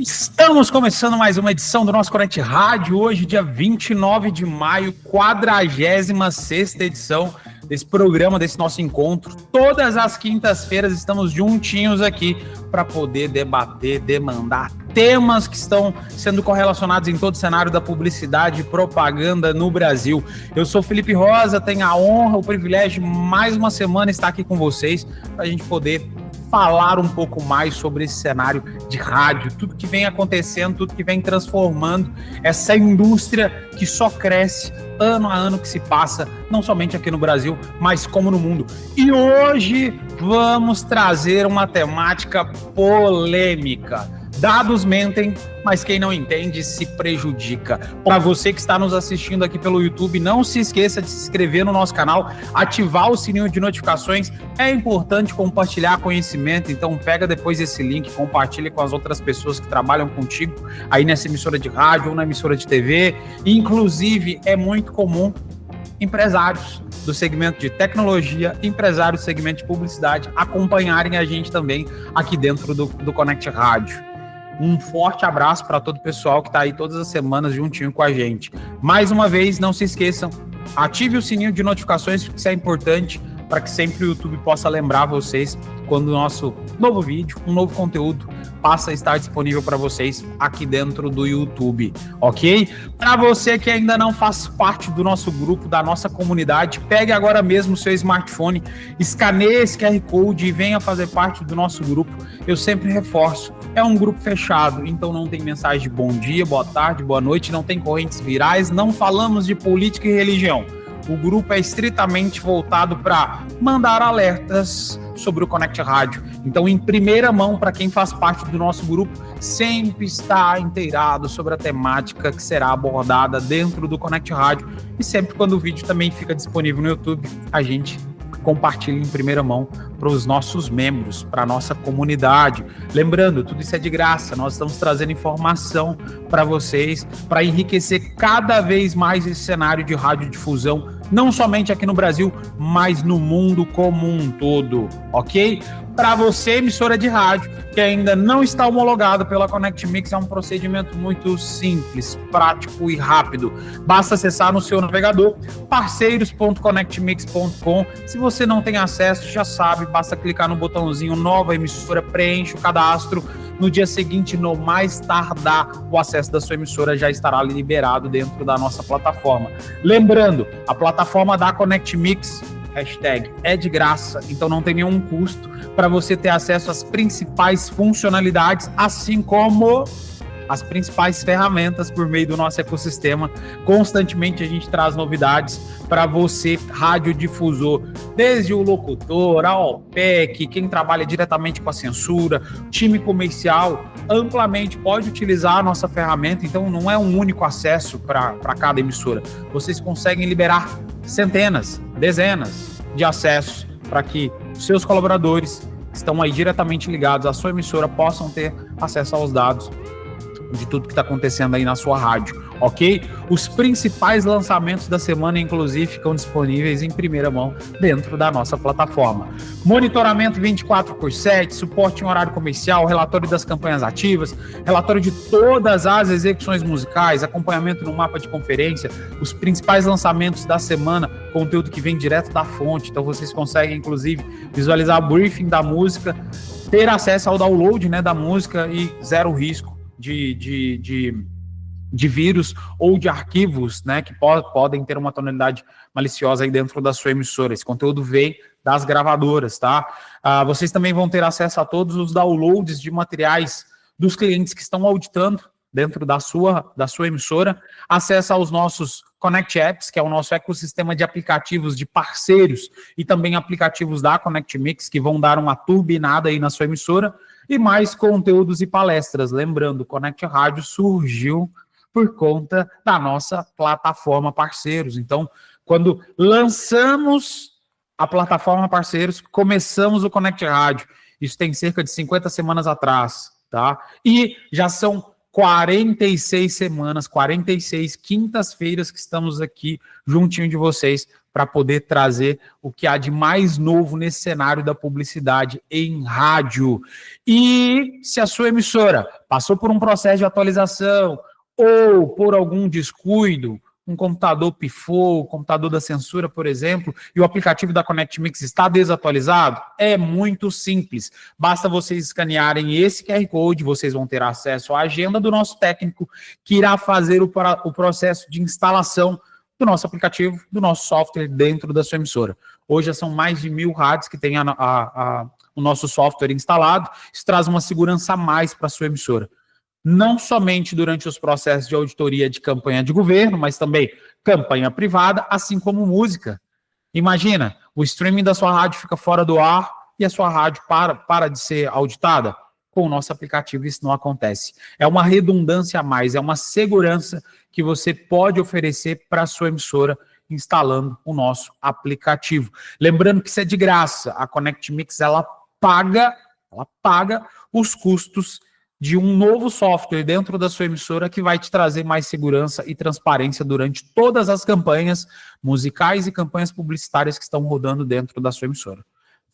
Estamos começando mais uma edição do nosso Connect Rádio, hoje, dia 29 de maio, 46ª edição desse programa, desse nosso encontro. Todas as quintas-feiras estamos juntinhos aqui para poder debater, demandar temas que estão sendo correlacionados em todo o cenário da publicidade e propaganda no Brasil. Eu sou Felipe Rosa, tenho a honra, o privilégio de mais uma semana estar aqui com vocês para a gente poder falar um pouco mais sobre esse cenário de rádio, tudo que vem acontecendo, tudo que vem transformando essa indústria que só cresce ano a ano que se passa, não somente aqui no Brasil, mas como no mundo. E hoje vamos trazer uma temática polêmica. Dados mentem, mas quem não entende se prejudica. Para você que está nos assistindo aqui pelo YouTube, não se esqueça de se inscrever no nosso canal, ativar o sininho de notificações. É importante compartilhar conhecimento, então pega depois esse link, compartilha com as outras pessoas que trabalham contigo aí nessa emissora de rádio ou na emissora de TV. Inclusive, é muito comum empresários do segmento de tecnologia, empresários do segmento de publicidade acompanharem a gente também aqui dentro do Connect Rádio. Um forte abraço para todo o pessoal que está aí todas as semanas juntinho com a gente. Mais uma vez, não se esqueçam, ative o sininho de notificações, porque isso é importante para que sempre o YouTube possa lembrar vocês quando o nosso novo vídeo, um novo conteúdo passa a estar disponível para vocês aqui dentro do YouTube, ok? Para você que ainda não faz parte do nosso grupo, da nossa comunidade, pegue agora mesmo o seu smartphone, escaneie esse QR Code e venha fazer parte do nosso grupo. Eu sempre reforço, é um grupo fechado, então não tem mensagem de bom dia, boa tarde, boa noite, não tem correntes virais, não falamos de política e religião. O grupo é estritamente voltado para mandar alertas sobre o Connect Rádio. Então, em primeira mão, para quem faz parte do nosso grupo, sempre está inteirado sobre a temática que será abordada dentro do Connect Rádio. E sempre quando o vídeo também fica disponível no YouTube, a gente compartilha em primeira mão para os nossos membros, para a nossa comunidade. Lembrando, tudo isso é de graça, nós estamos trazendo informação para vocês, para enriquecer cada vez mais esse cenário de radiodifusão, não somente aqui no Brasil, mas no mundo como um todo, ok? Para você, emissora de rádio, que ainda não está homologado pela Connect Mix, é um procedimento muito simples, prático e rápido. Basta acessar no seu navegador parceiros.connectmix.com. Se você não tem acesso, já sabe, basta clicar no botãozinho nova emissora, preenche o cadastro. No dia seguinte, no mais tardar, o acesso da sua emissora já estará liberado dentro da nossa plataforma. Lembrando, a plataforma da Connect Mix, hashtag é de graça, então não tem nenhum custo para você ter acesso às principais funcionalidades, assim como as principais ferramentas por meio do nosso ecossistema. Constantemente a gente traz novidades para você, radiodifusor, desde o locutor, a OPEC, quem trabalha diretamente com a censura, time comercial, amplamente pode utilizar a nossa ferramenta, então não é um único acesso para cada emissora. Vocês conseguem liberar centenas, dezenas de acessos para que seus colaboradores que estão aí diretamente ligados à sua emissora possam ter acesso aos dados de tudo que está acontecendo aí na sua rádio, ok? Os principais lançamentos da semana, inclusive, ficam disponíveis em primeira mão dentro da nossa plataforma. Monitoramento 24/7, suporte em horário comercial, relatório das campanhas ativas, relatório de todas as execuções musicais, acompanhamento no mapa de conferência, os principais lançamentos da semana, conteúdo que vem direto da fonte, então vocês conseguem, inclusive, visualizar o briefing da música, ter acesso ao download, né, da música e zero risco de vírus ou de arquivos, né, que podem ter uma tonalidade maliciosa aí dentro da sua emissora. Esse conteúdo vem das gravadoras, tá? Vocês também vão ter acesso a todos os downloads de materiais dos clientes que estão auditando dentro da sua emissora, acesso aos nossos Connect Apps, que é o nosso ecossistema de aplicativos de parceiros e também aplicativos da Connect Mix, que vão dar uma turbinada aí na sua emissora, e mais conteúdos e palestras. Lembrando, o Connect Rádio surgiu por conta da nossa plataforma Parceiros. Então, quando lançamos a plataforma Parceiros, começamos o Connect Rádio. Isso tem cerca de 50 semanas atrás, tá? E já são 46 semanas, 46 quintas-feiras que estamos aqui juntinho de vocês para poder trazer o que há de mais novo nesse cenário da publicidade em rádio. E se a sua emissora passou por um processo de atualização ou por algum descuido, um computador pifou, o computador da censura, por exemplo, e o aplicativo da ConnectMix está desatualizado, é muito simples. Basta vocês escanearem esse QR Code, vocês vão ter acesso à agenda do nosso técnico, que irá fazer o processo de instalação do nosso aplicativo, do nosso software dentro da sua emissora. Hoje já são mais de 1.000 rádios que têm o nosso software instalado. Isso traz uma segurança a mais para a sua emissora. Não somente durante os processos de auditoria de campanha de governo, mas também campanha privada, assim como música. Imagina, o streaming da sua rádio fica fora do ar e a sua rádio para de ser auditada. Com o nosso aplicativo isso não acontece. É uma redundância a mais, é uma segurança que você pode oferecer para a sua emissora instalando o nosso aplicativo. Lembrando que isso é de graça. A ConnectMix, ela paga os custos de um novo software dentro da sua emissora que vai te trazer mais segurança e transparência durante todas as campanhas musicais e campanhas publicitárias que estão rodando dentro da sua emissora.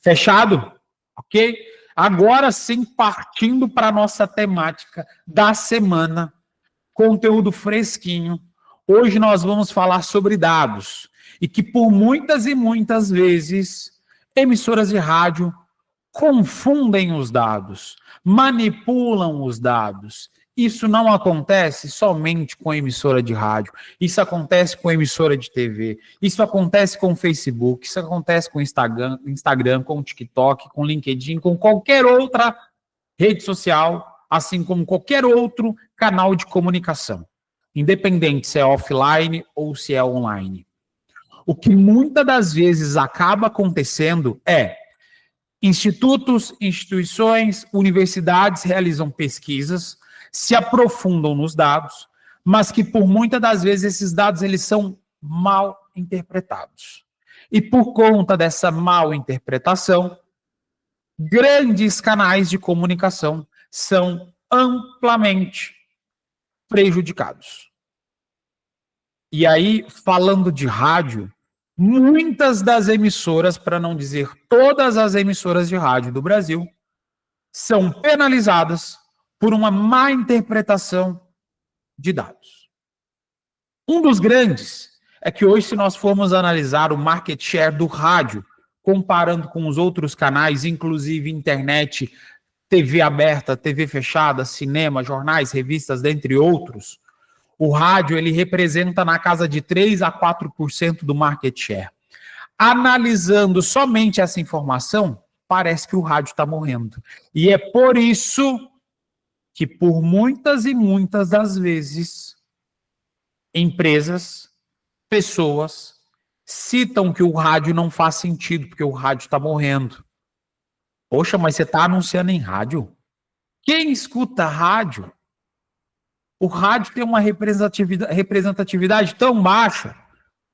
Fechado? Ok? Agora sim, partindo para a nossa temática da semana, conteúdo fresquinho. Hoje nós vamos falar sobre dados e que por muitas e muitas vezes emissoras de rádio confundem os dados, manipulam os dados. Isso não acontece somente com emissora de rádio, isso acontece com emissora de TV, isso acontece com o Facebook, isso acontece com o Instagram, com o TikTok, com o LinkedIn, com qualquer outra rede social, assim como qualquer outro canal de comunicação, independente se é offline ou se é online. O que muitas das vezes acaba acontecendo é institutos, instituições, universidades realizam pesquisas, se aprofundam nos dados, mas que por muitas das vezes esses dados eles são mal interpretados. E por conta dessa mal interpretação, grandes canais de comunicação são amplamente prejudicados. E aí, falando de rádio, muitas das emissoras, para não dizer todas as emissoras de rádio do Brasil, são penalizadas por uma má interpretação de dados. Um dos grandes é que hoje, se nós formos analisar o market share do rádio, comparando com os outros canais, inclusive internet, TV aberta, TV fechada, cinema, jornais, revistas, dentre outros, o rádio ele representa na casa de 3 a 4% do market share. Analisando somente essa informação, parece que o rádio está morrendo. E é por isso que por muitas e muitas das vezes, empresas, pessoas, citam que o rádio não faz sentido, porque o rádio está morrendo. Poxa, mas você está anunciando em rádio? Quem escuta rádio? O rádio tem uma representatividade tão baixa.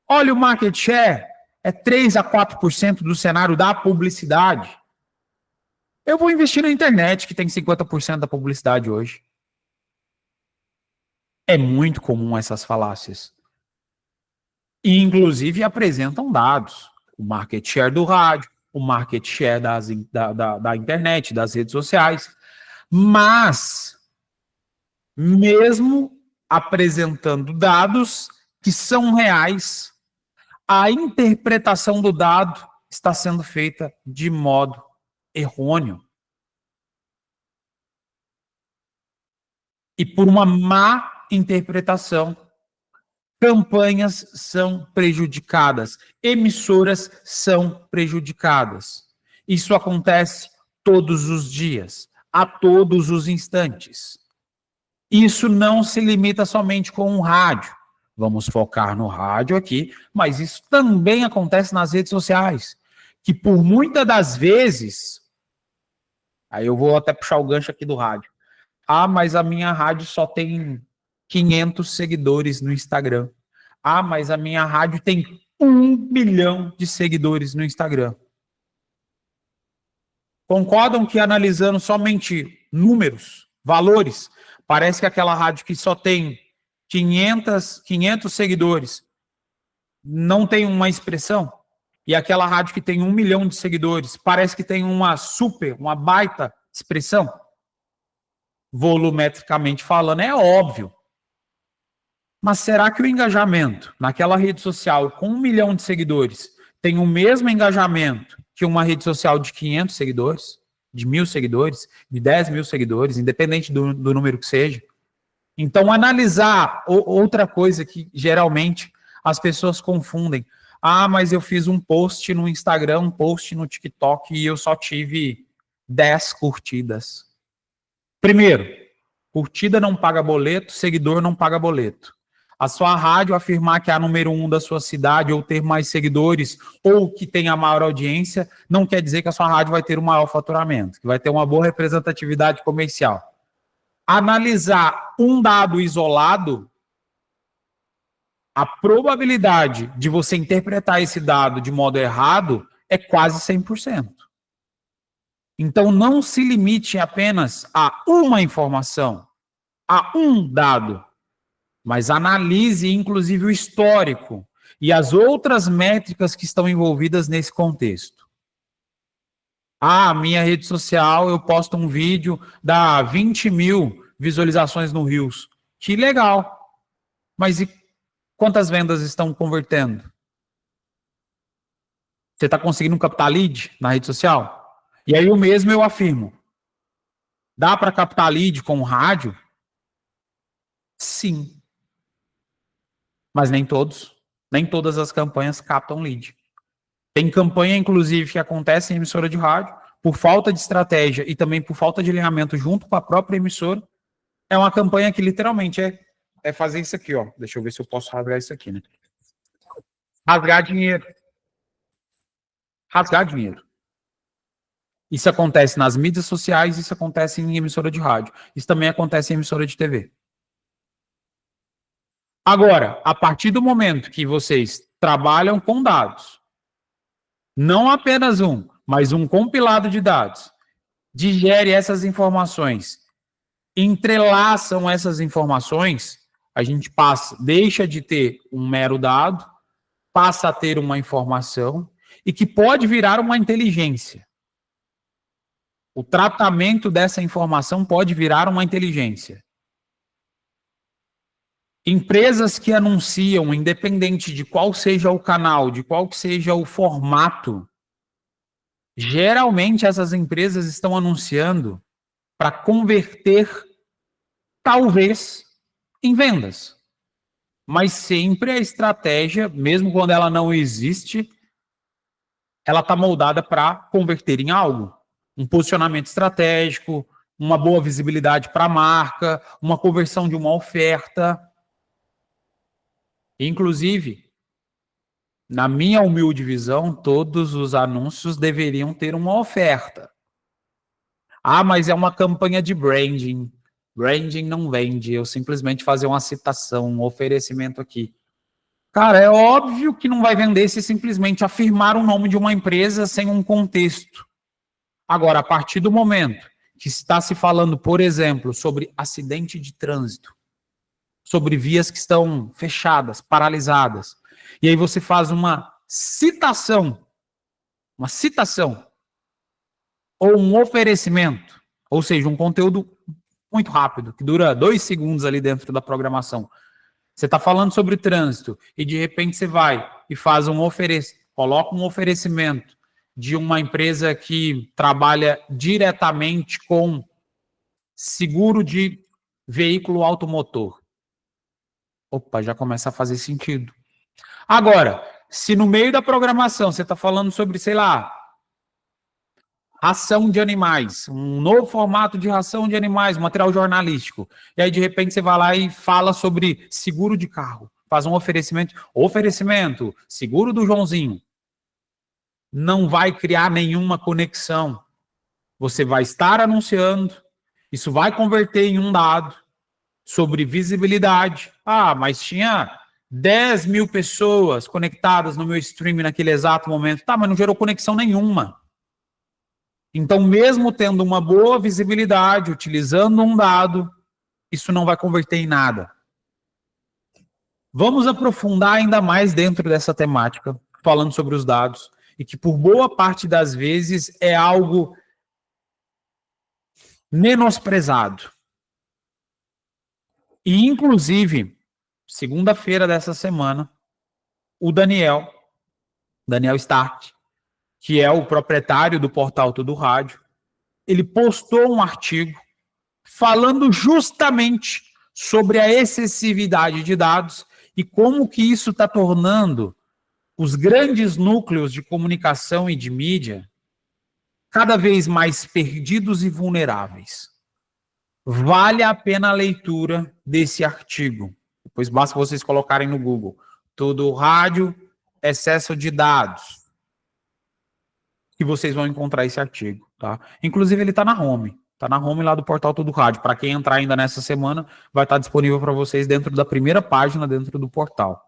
Olha o market share, é 3 a 4% do cenário da publicidade. Eu vou investir na internet, que tem 50% da publicidade hoje. É muito comum essas falácias. E, inclusive, apresentam dados. O market share do rádio, o market share da internet, das redes sociais. Mas, mesmo apresentando dados que são reais, a interpretação do dado está sendo feita de modo errôneo. E por uma má interpretação, campanhas são prejudicadas, emissoras são prejudicadas. Isso acontece todos os dias, a todos os instantes. Isso não se limita somente com o rádio. Vamos focar no rádio aqui, mas isso também acontece nas redes sociais, que por muitas das vezes, aí eu vou até puxar o gancho aqui do rádio. Ah, mas a minha rádio só tem 500 seguidores no Instagram. Ah, mas a minha rádio tem 1 milhão de seguidores no Instagram. Concordam que analisando somente números, Valores. Parece que aquela rádio que só tem 500 seguidores não tem uma expressão. E aquela rádio que tem 1 milhão de seguidores parece que tem uma baita expressão. Volumetricamente falando, é óbvio. Mas será que o engajamento naquela rede social com 1 milhão de seguidores tem o mesmo engajamento que uma rede social de 500 seguidores, de 1.000 seguidores, de 10 mil seguidores, independente do número que seja? Então, analisar outra coisa que geralmente as pessoas confundem. Ah, mas eu fiz um post no Instagram, um post no TikTok e eu só tive 10 curtidas. Primeiro, curtida não paga boleto, seguidor não paga boleto. A sua rádio afirmar que é a número 1 da sua cidade, ou ter mais seguidores, ou que tenha maior audiência, não quer dizer que a sua rádio vai ter um maior faturamento, que vai ter uma boa representatividade comercial. Analisar um dado isolado, a probabilidade de você interpretar esse dado de modo errado é quase 100%. Então, não se limite apenas a uma informação, a um dado, mas analise, inclusive, o histórico e as outras métricas que estão envolvidas nesse contexto. Ah, minha rede social, eu posto um vídeo, dá 20 mil visualizações no Reels. Que legal. Mas e quantas vendas estão convertendo? Você está conseguindo captar lead na rede social? E aí o mesmo eu afirmo. Dá para captar lead com rádio? Sim. Mas nem todas as campanhas captam lead. Tem campanha, inclusive, que acontece em emissora de rádio, por falta de estratégia e também por falta de alinhamento junto com a própria emissora. É uma campanha que literalmente é fazer isso aqui, ó. Deixa eu ver se eu posso rasgar isso aqui, né? Rasgar dinheiro. Rasgar dinheiro. Isso acontece nas mídias sociais, isso acontece em emissora de rádio. Isso também acontece em emissora de TV. Agora, a partir do momento que vocês trabalham com dados, não apenas um, mas um compilado de dados, digere essas informações, entrelaçam essas informações, a gente deixa de ter um mero dado, passa a ter uma informação e que pode virar uma inteligência. O tratamento dessa informação pode virar uma inteligência. Empresas que anunciam, independente de qual seja o canal, de qual seja o formato, geralmente essas empresas estão anunciando para converter, talvez, em vendas. Mas sempre a estratégia, mesmo quando ela não existe, ela está moldada para converter em algo. Um posicionamento estratégico, uma boa visibilidade para a marca, uma conversão de uma oferta. Inclusive, na minha humilde visão, todos os anúncios deveriam ter uma oferta. Ah, mas é uma campanha de branding. Branding não vende, eu simplesmente fazer uma citação, um oferecimento aqui. Cara, é óbvio que não vai vender se simplesmente afirmar o nome de uma empresa sem um contexto. Agora, a partir do momento que está se falando, por exemplo, sobre acidente de trânsito, sobre vias que estão fechadas, paralisadas, e aí você faz uma citação, ou um oferecimento, ou seja, um conteúdo muito rápido, que dura 2 segundos ali dentro da programação. Você está falando sobre trânsito e de repente você vai e faz coloca um oferecimento de uma empresa que trabalha diretamente com seguro de veículo automotor. Opa, já começa a fazer sentido. Agora, se no meio da programação você está falando sobre, sei lá, ração de animais, um novo formato de ração de animais, material jornalístico, e aí de repente você vai lá e fala sobre seguro de carro, faz um oferecimento, seguro do Joãozinho, não vai criar nenhuma conexão. Você vai estar anunciando, isso vai converter em um dado sobre visibilidade. Ah, mas tinha 10 mil pessoas conectadas no meu stream naquele exato momento. Tá, mas não gerou conexão nenhuma. Então, mesmo tendo uma boa visibilidade, utilizando um dado, isso não vai converter em nada. Vamos aprofundar ainda mais dentro dessa temática, falando sobre os dados, e que por boa parte das vezes é algo menosprezado. E, inclusive, segunda-feira dessa semana, o Daniel Stark, que é o proprietário do portal Tudo Rádio, ele postou um artigo falando justamente sobre a excessividade de dados e como que isso está tornando os grandes núcleos de comunicação e de mídia cada vez mais perdidos e vulneráveis. Vale a pena a leitura desse artigo. Depois basta vocês colocarem no Google. Tudo Rádio, excesso de dados. Que vocês vão encontrar esse artigo, tá? Inclusive ele está na home. Está na home lá do portal Tudo Rádio. Para quem entrar ainda nessa semana, vai estar disponível para vocês dentro da primeira página, dentro do portal.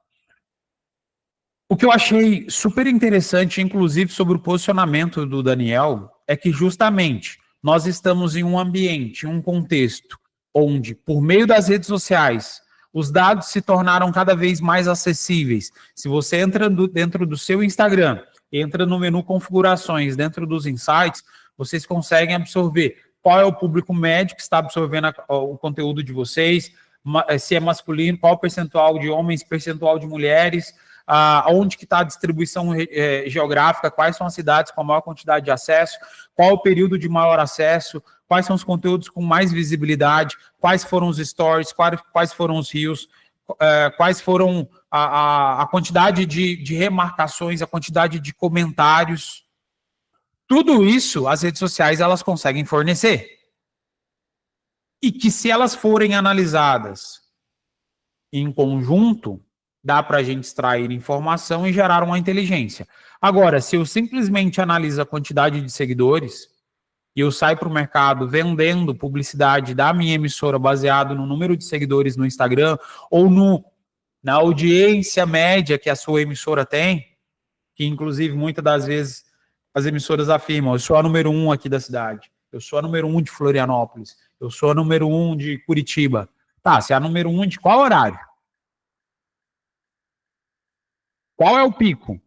O que eu achei super interessante, inclusive, sobre o posicionamento do Daniel, é que justamente nós estamos em um ambiente, em um contexto, onde, por meio das redes sociais, os dados se tornaram cada vez mais acessíveis. Se você entra dentro do seu Instagram, entra no menu configurações, dentro dos insights, vocês conseguem absorver qual é o público médio que está absorvendo o conteúdo de vocês, se é masculino, qual o percentual de homens, percentual de mulheres, onde que está a distribuição geográfica, quais são as cidades com a maior quantidade de acesso, qual o período de maior acesso, quais são os conteúdos com mais visibilidade, quais foram os stories, quais foram os reels, quais foram a quantidade de remarcações, a quantidade de comentários. Tudo isso as redes sociais elas conseguem fornecer. E que se elas forem analisadas em conjunto, dá para a gente extrair informação e gerar uma inteligência. Agora, se eu simplesmente analiso a quantidade de seguidores e eu saio para o mercado vendendo publicidade da minha emissora baseado no número de seguidores no Instagram ou na audiência média que a sua emissora tem, que inclusive muitas das vezes as emissoras afirmam, eu sou a número 1 aqui da cidade, eu sou a número 1 de Florianópolis, eu sou a número 1 de Curitiba. Tá, você é a número 1 de qual horário? Qual é o pico?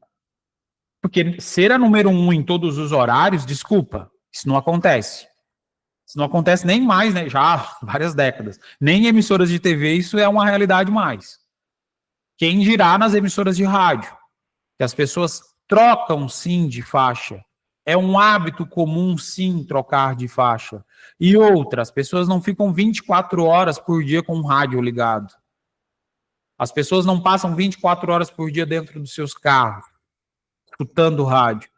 Porque ser a número 1 em todos os horários, desculpa, isso não acontece. Isso não acontece nem mais, né? Já há várias décadas. Nem em emissoras de TV isso é uma realidade mais. Quem dirá nas emissoras de rádio? Que as pessoas trocam sim de faixa. É um hábito comum sim trocar de faixa. E outra, as pessoas não ficam 24 horas por dia com o rádio ligado. As pessoas não passam 24 horas por dia dentro dos seus carros, escutando rádio.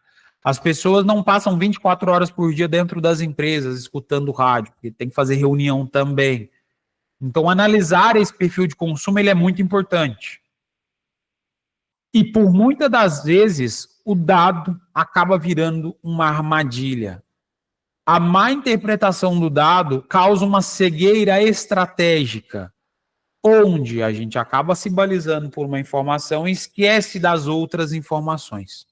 As pessoas não passam 24 horas por dia dentro das empresas, escutando rádio, porque tem que fazer reunião também. Então, analisar esse perfil de consumo ele é muito importante. E por muitas das vezes, o dado acaba virando uma armadilha. A má interpretação do dado causa uma cegueira estratégica, onde a gente acaba se balizando por uma informação e esquece das outras informações.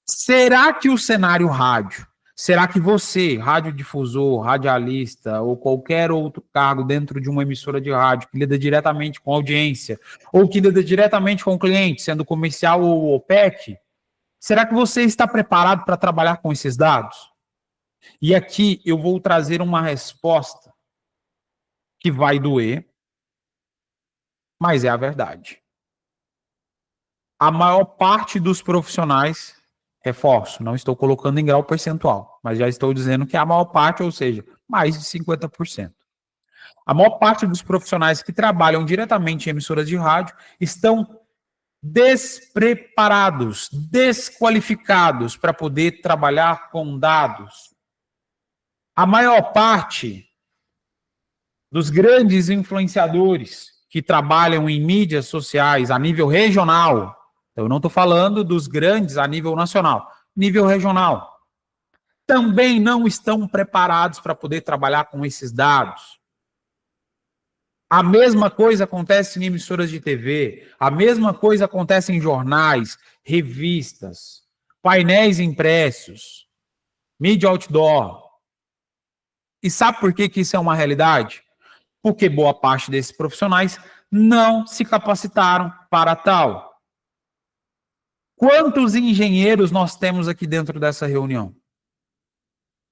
Será que o cenário rádio, será que você, radiodifusor, radialista ou qualquer outro cargo dentro de uma emissora de rádio que lida diretamente com a audiência ou que lida diretamente com o cliente, sendo comercial ou OPEC, será que você está preparado para trabalhar com esses dados? E aqui eu vou trazer uma resposta que vai doer, mas é a verdade. A maior parte dos profissionais, reforço, não estou colocando em grau percentual, mas já estou dizendo que a maior parte, ou seja, mais de 50%. A maior parte dos profissionais que trabalham diretamente em emissoras de rádio estão despreparados, desqualificados para poder trabalhar com dados. A maior parte dos grandes influenciadores que trabalham em mídias sociais a nível regional, então eu não estou falando dos grandes a nível nacional, nível regional, também não estão preparados para poder trabalhar com esses dados. A mesma coisa acontece em emissoras de TV, a mesma coisa acontece em jornais, revistas, painéis impressos. mídia outdoor. E sabe por que isso é uma realidade? Porque boa parte desses profissionais não se capacitaram para tal. Quantos engenheiros nós temos aqui dentro dessa reunião?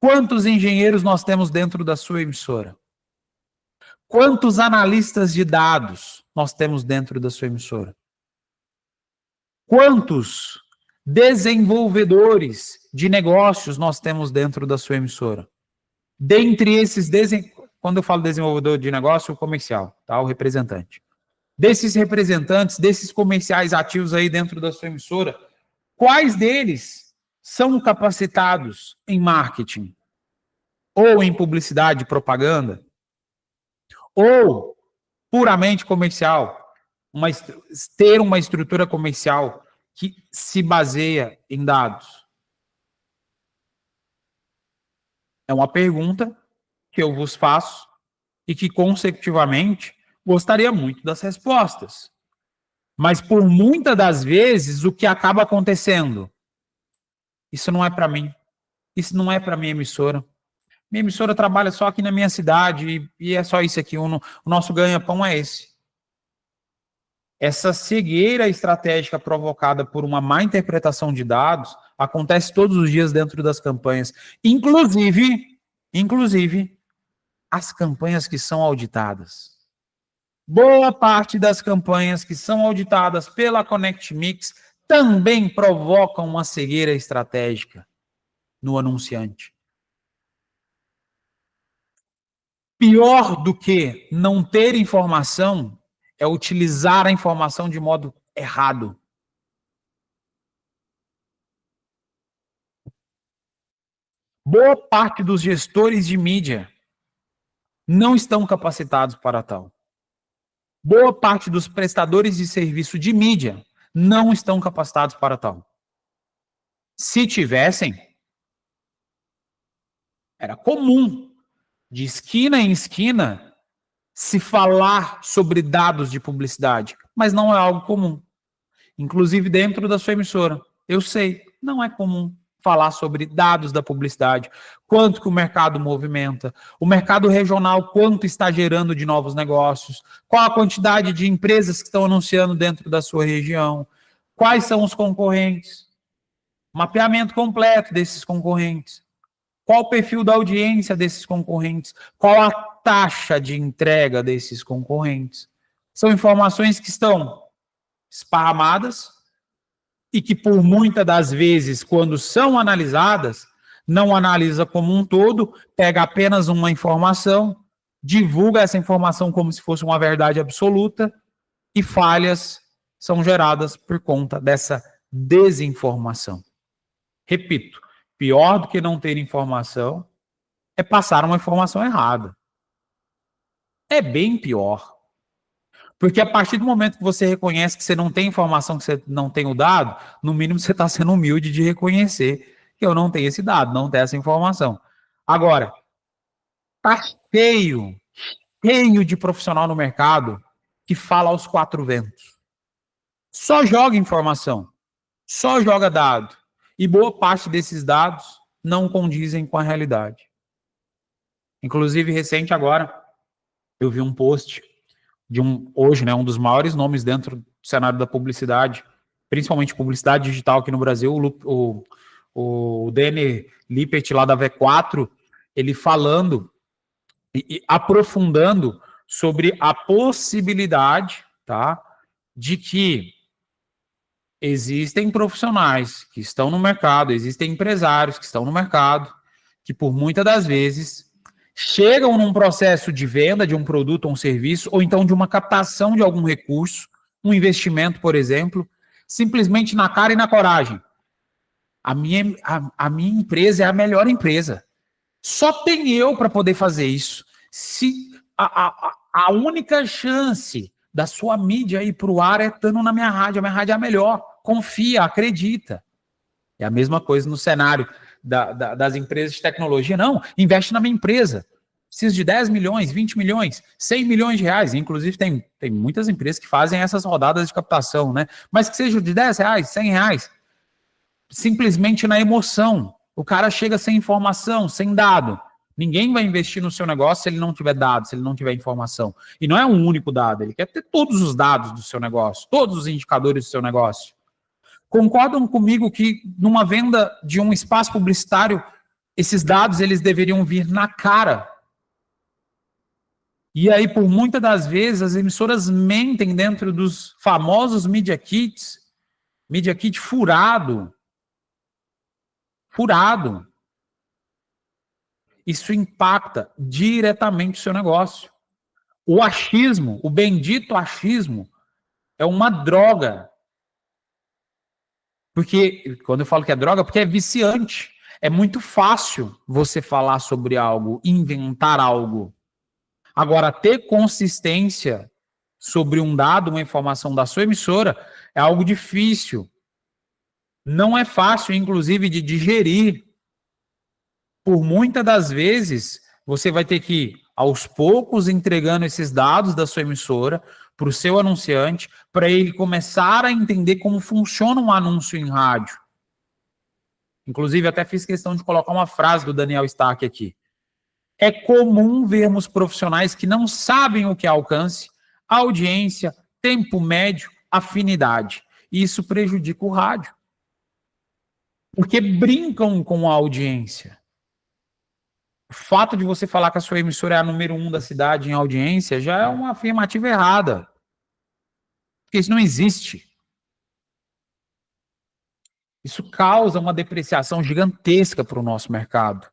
Quantos engenheiros nós temos dentro da sua emissora? Quantos analistas de dados nós temos dentro da sua emissora? Quantos desenvolvedores de negócios nós temos dentro da sua emissora? Dentre esses, quando eu falo desenvolvedor de negócio, o comercial, tá? O representante. Desses representantes, desses comerciais ativos aí dentro da sua emissora, quais deles são capacitados em marketing? Ou em publicidade e propaganda? Ou puramente comercial? Ter uma estrutura comercial que se baseia em dados? É uma pergunta que eu vos faço e que, consecutivamente, gostaria muito das respostas. Mas, por muitas das vezes, o que acaba acontecendo? Isso não é para mim. Isso não é para minha emissora. Minha emissora trabalha só aqui na minha cidade e é só isso aqui. O nosso ganha-pão é esse. Essa cegueira estratégica provocada por uma má interpretação de dados acontece todos os dias dentro das campanhas. Inclusive, as campanhas que são auditadas. Boa parte das campanhas que são auditadas pela Connect Mix também provocam uma cegueira estratégica no anunciante. Pior do que não ter informação é utilizar a informação de modo errado. Boa parte dos gestores de mídia não estão capacitados para tal. Boa parte dos prestadores de serviço de mídia não estão capacitados para tal. Se tivessem, era comum, de esquina em esquina, se falar sobre dados de publicidade, mas não é algo comum. Inclusive dentro da sua emissora. Eu sei, não é comum falar sobre dados da publicidade, quanto que o mercado movimenta, o mercado regional, quanto está gerando de novos negócios, qual a quantidade de empresas que estão anunciando dentro da sua região, quais são os concorrentes, mapeamento completo desses concorrentes, qual o perfil da audiência desses concorrentes, qual a taxa de entrega desses concorrentes. São informações que estão esparramadas, e que por muitas das vezes, quando são analisadas, não analisa como um todo, pega apenas uma informação, divulga essa informação como se fosse uma verdade absoluta, e falhas são geradas por conta dessa desinformação. Repito, pior do que não ter informação é passar uma informação errada. É bem pior. Porque a partir do momento que você reconhece que você não tem informação, que você não tem o dado, no mínimo você está sendo humilde de reconhecer que eu não tenho esse dado, não tenho essa informação. Agora, tá cheio de profissional no mercado que fala aos quatro ventos. Só joga informação, só joga dado. E boa parte desses dados não condizem com a realidade. Inclusive, recente agora, eu vi um post de hoje, um dos maiores nomes dentro do cenário da publicidade, principalmente publicidade digital aqui no Brasil, o Danny Lippert lá da V4, ele falando e aprofundando sobre a possibilidade, tá, de que existem profissionais que estão no mercado, existem empresários que estão no mercado, que por muitas das vezes chegam num processo de venda de um produto ou um serviço, ou então de uma captação de algum recurso, um investimento, por exemplo, simplesmente na cara e na coragem. A minha empresa é a melhor empresa. Só tem eu para poder fazer isso. Se a única chance da sua mídia ir para o ar é estando na minha rádio. A minha rádio é a melhor. Confia, acredita. É a mesma coisa no cenário das empresas de tecnologia. Não, investe na minha empresa. Preciso de 10 milhões, 20 milhões, 100 milhões de reais. Inclusive, tem muitas empresas que fazem essas rodadas de captação, né? Mas que seja de 10 reais, 100 reais. Simplesmente na emoção. O cara chega sem informação, sem dado. Ninguém vai investir no seu negócio se ele não tiver dados, se ele não tiver informação. E não é um único dado, ele quer ter todos os dados do seu negócio, todos os indicadores do seu negócio. Concordam comigo que numa venda de um espaço publicitário, esses dados eles deveriam vir na cara? E aí, por muitas das vezes, as emissoras mentem dentro dos famosos Media Kits, Media Kit furado. Furado. Isso impacta diretamente o seu negócio. O achismo, o bendito achismo, é uma droga. Porque, quando eu falo que é droga, porque é viciante. É muito fácil você falar sobre algo, inventar algo. Agora, ter consistência sobre um dado, uma informação da sua emissora, é algo difícil. Não é fácil, inclusive, de digerir. Por muitas das vezes, você vai ter que ir, aos poucos, entregando esses dados da sua emissora para o seu anunciante, para ele começar a entender como funciona um anúncio em rádio. Inclusive, até fiz questão de colocar uma frase do Daniel Stark aqui. É comum vermos profissionais que não sabem o que é alcance, audiência, tempo médio, afinidade. E isso prejudica o rádio. Porque brincam com a audiência. O fato de você falar que a sua emissora é a número 1 da cidade em audiência já é uma afirmativa errada. Porque isso não existe. Isso causa uma depreciação gigantesca para o nosso mercado.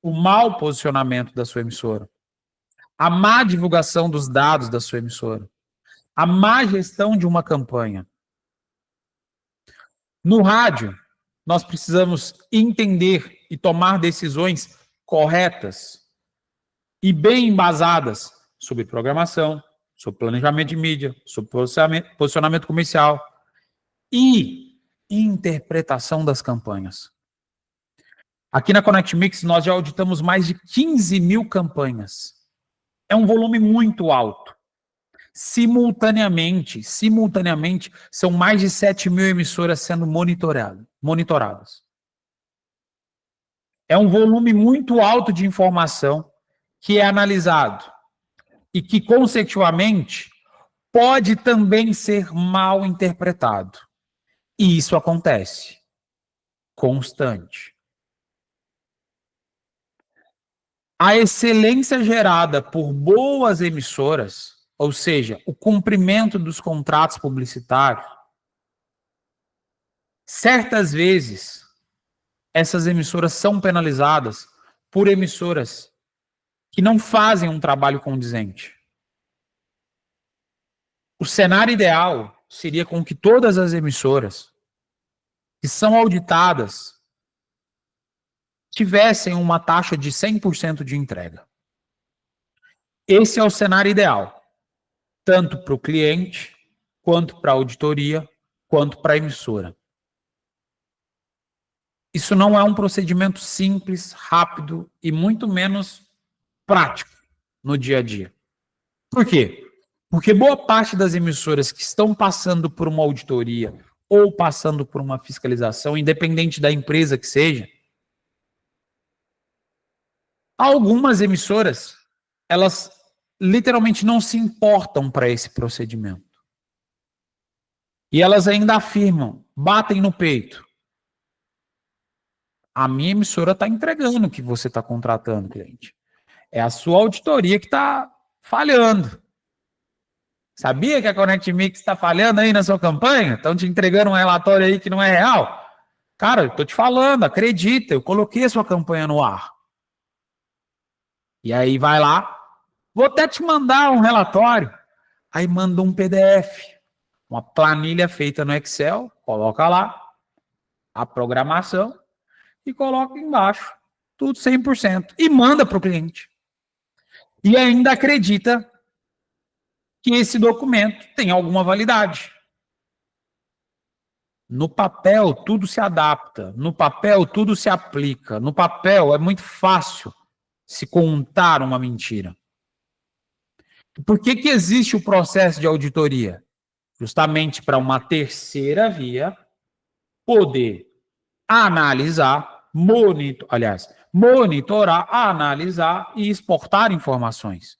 O mau posicionamento da sua emissora. A má divulgação dos dados da sua emissora. A má gestão de uma campanha. No rádio, nós precisamos entender e tomar decisões corretas e bem embasadas sobre programação, sobre planejamento de mídia, sobre posicionamento comercial e interpretação das campanhas. Aqui na Connect Mix nós já auditamos mais de 15 mil campanhas. É um volume muito alto. Simultaneamente, são mais de 7 mil emissoras sendo monitoradas. É um volume muito alto de informação que é analisado e que, consecutivamente, pode também ser mal interpretado. E isso acontece. Constante. A excelência gerada por boas emissoras, ou seja, o cumprimento dos contratos publicitários, certas vezes, essas emissoras são penalizadas por emissoras que não fazem um trabalho condizente. O cenário ideal seria com que todas as emissoras que são auditadas tivessem uma taxa de 100% de entrega. Esse é o cenário ideal, tanto para o cliente, quanto para a auditoria, quanto para a emissora. Isso não é um procedimento simples, rápido e muito menos prático no dia a dia. Por quê? Porque boa parte das emissoras que estão passando por uma auditoria ou passando por uma fiscalização, independente da empresa que seja, algumas emissoras, elas literalmente não se importam para esse procedimento. E elas ainda afirmam, batem no peito. A minha emissora está entregando o que você está contratando, cliente. É a sua auditoria que está falhando. Sabia que a Connect Mix está falhando aí na sua campanha? Estão te entregando um relatório aí que não é real? Cara, eu estou te falando, acredita, eu coloquei a sua campanha no ar. E aí vai lá, vou até te mandar um relatório. Aí manda um PDF, uma planilha feita no Excel, coloca lá a programação e coloca embaixo, tudo 100%, e manda para o cliente. E ainda acredita que esse documento tem alguma validade. No papel, tudo se adapta. No papel, tudo se aplica. No papel, é muito fácil se contar uma mentira. Por que que existe o processo de auditoria? Justamente para uma terceira via poder analisar monitorar, analisar e exportar informações.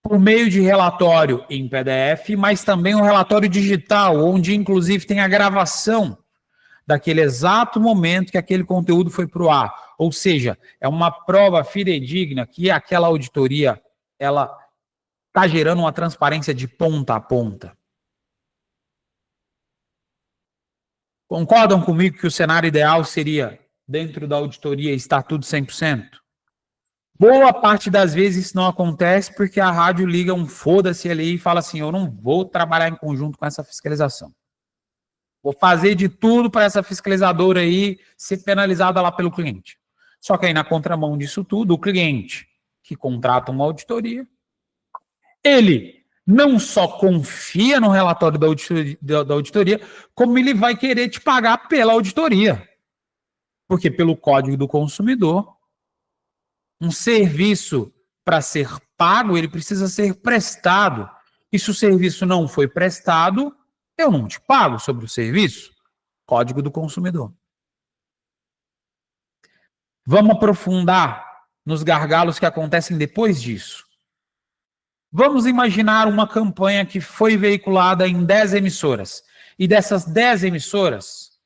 Por meio de relatório em PDF, mas também um relatório digital, onde inclusive tem a gravação daquele exato momento que aquele conteúdo foi para o ar. Ou seja, é uma prova fidedigna que aquela auditoria ela está gerando uma transparência de ponta a ponta. Concordam comigo que o cenário ideal seria, dentro da auditoria, estar tudo 100%? Boa parte das vezes isso não acontece porque a rádio liga um foda-se ali e fala assim, eu não vou trabalhar em conjunto com essa fiscalização. Vou fazer de tudo para essa fiscalizadora aí ser penalizada lá pelo cliente. Só que aí, na contramão disso tudo, o cliente que contrata uma auditoria, ele não só confia no relatório da auditoria, como ele vai querer te pagar pela auditoria. Porque pelo Código do Consumidor, um serviço, para ser pago, ele precisa ser prestado. E se o serviço não foi prestado, eu não te pago sobre o serviço. Código do Consumidor. Vamos aprofundar nos gargalos que acontecem depois disso. Vamos imaginar uma campanha que foi veiculada em 10 emissoras. E dessas 10 emissoras,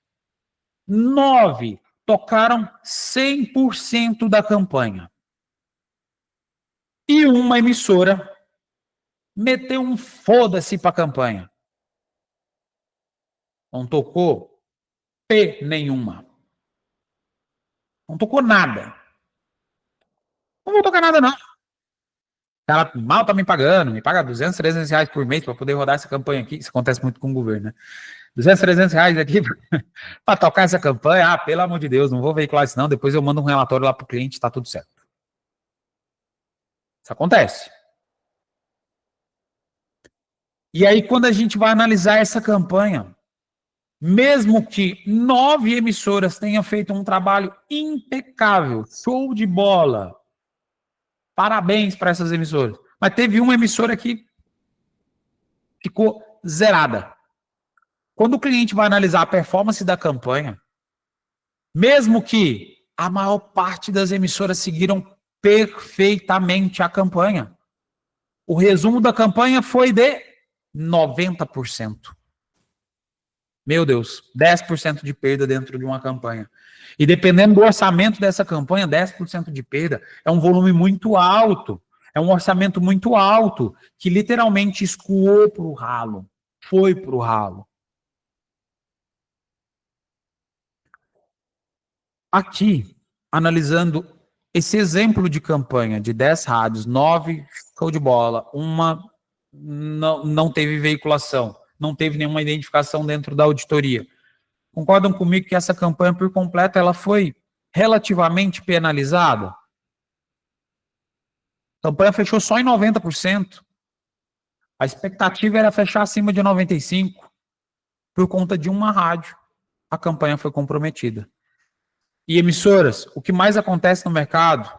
9 tocaram 100% da campanha. E uma emissora meteu um foda-se para a campanha. Não tocou P nenhuma. Não tocou nada. Não vou tocar nada, não. O cara mal tá me pagando, me paga 200, 300 reais por mês para poder rodar essa campanha aqui. Isso acontece muito com o governo, né? 200, 300 reais aqui para tocar essa campanha. Ah, pelo amor de Deus, não vou veicular isso não. Depois eu mando um relatório lá pro cliente, tá tudo certo. Isso acontece. E aí, quando a gente vai analisar essa campanha, mesmo que 9 emissoras tenham feito um trabalho impecável, show de bola, parabéns para essas emissoras, mas teve uma emissora que ficou zerada. Quando o cliente vai analisar a performance da campanha, mesmo que a maior parte das emissoras seguiram perfeitamente a campanha, o resumo da campanha foi de 90%. Meu Deus, 10% de perda dentro de uma campanha. E dependendo do orçamento dessa campanha, 10% de perda é um volume muito alto, é um orçamento muito alto, que literalmente escoou para o ralo, foi para o ralo. Aqui, analisando esse exemplo de campanha de 10 rádios, 9 show de bola, uma não teve veiculação, não teve nenhuma identificação dentro da auditoria. Concordam comigo que essa campanha por completo ela foi relativamente penalizada? A campanha fechou só em 90%. A expectativa era fechar acima de 95%. Por conta de uma rádio, a campanha foi comprometida. E emissoras, o que mais acontece no mercado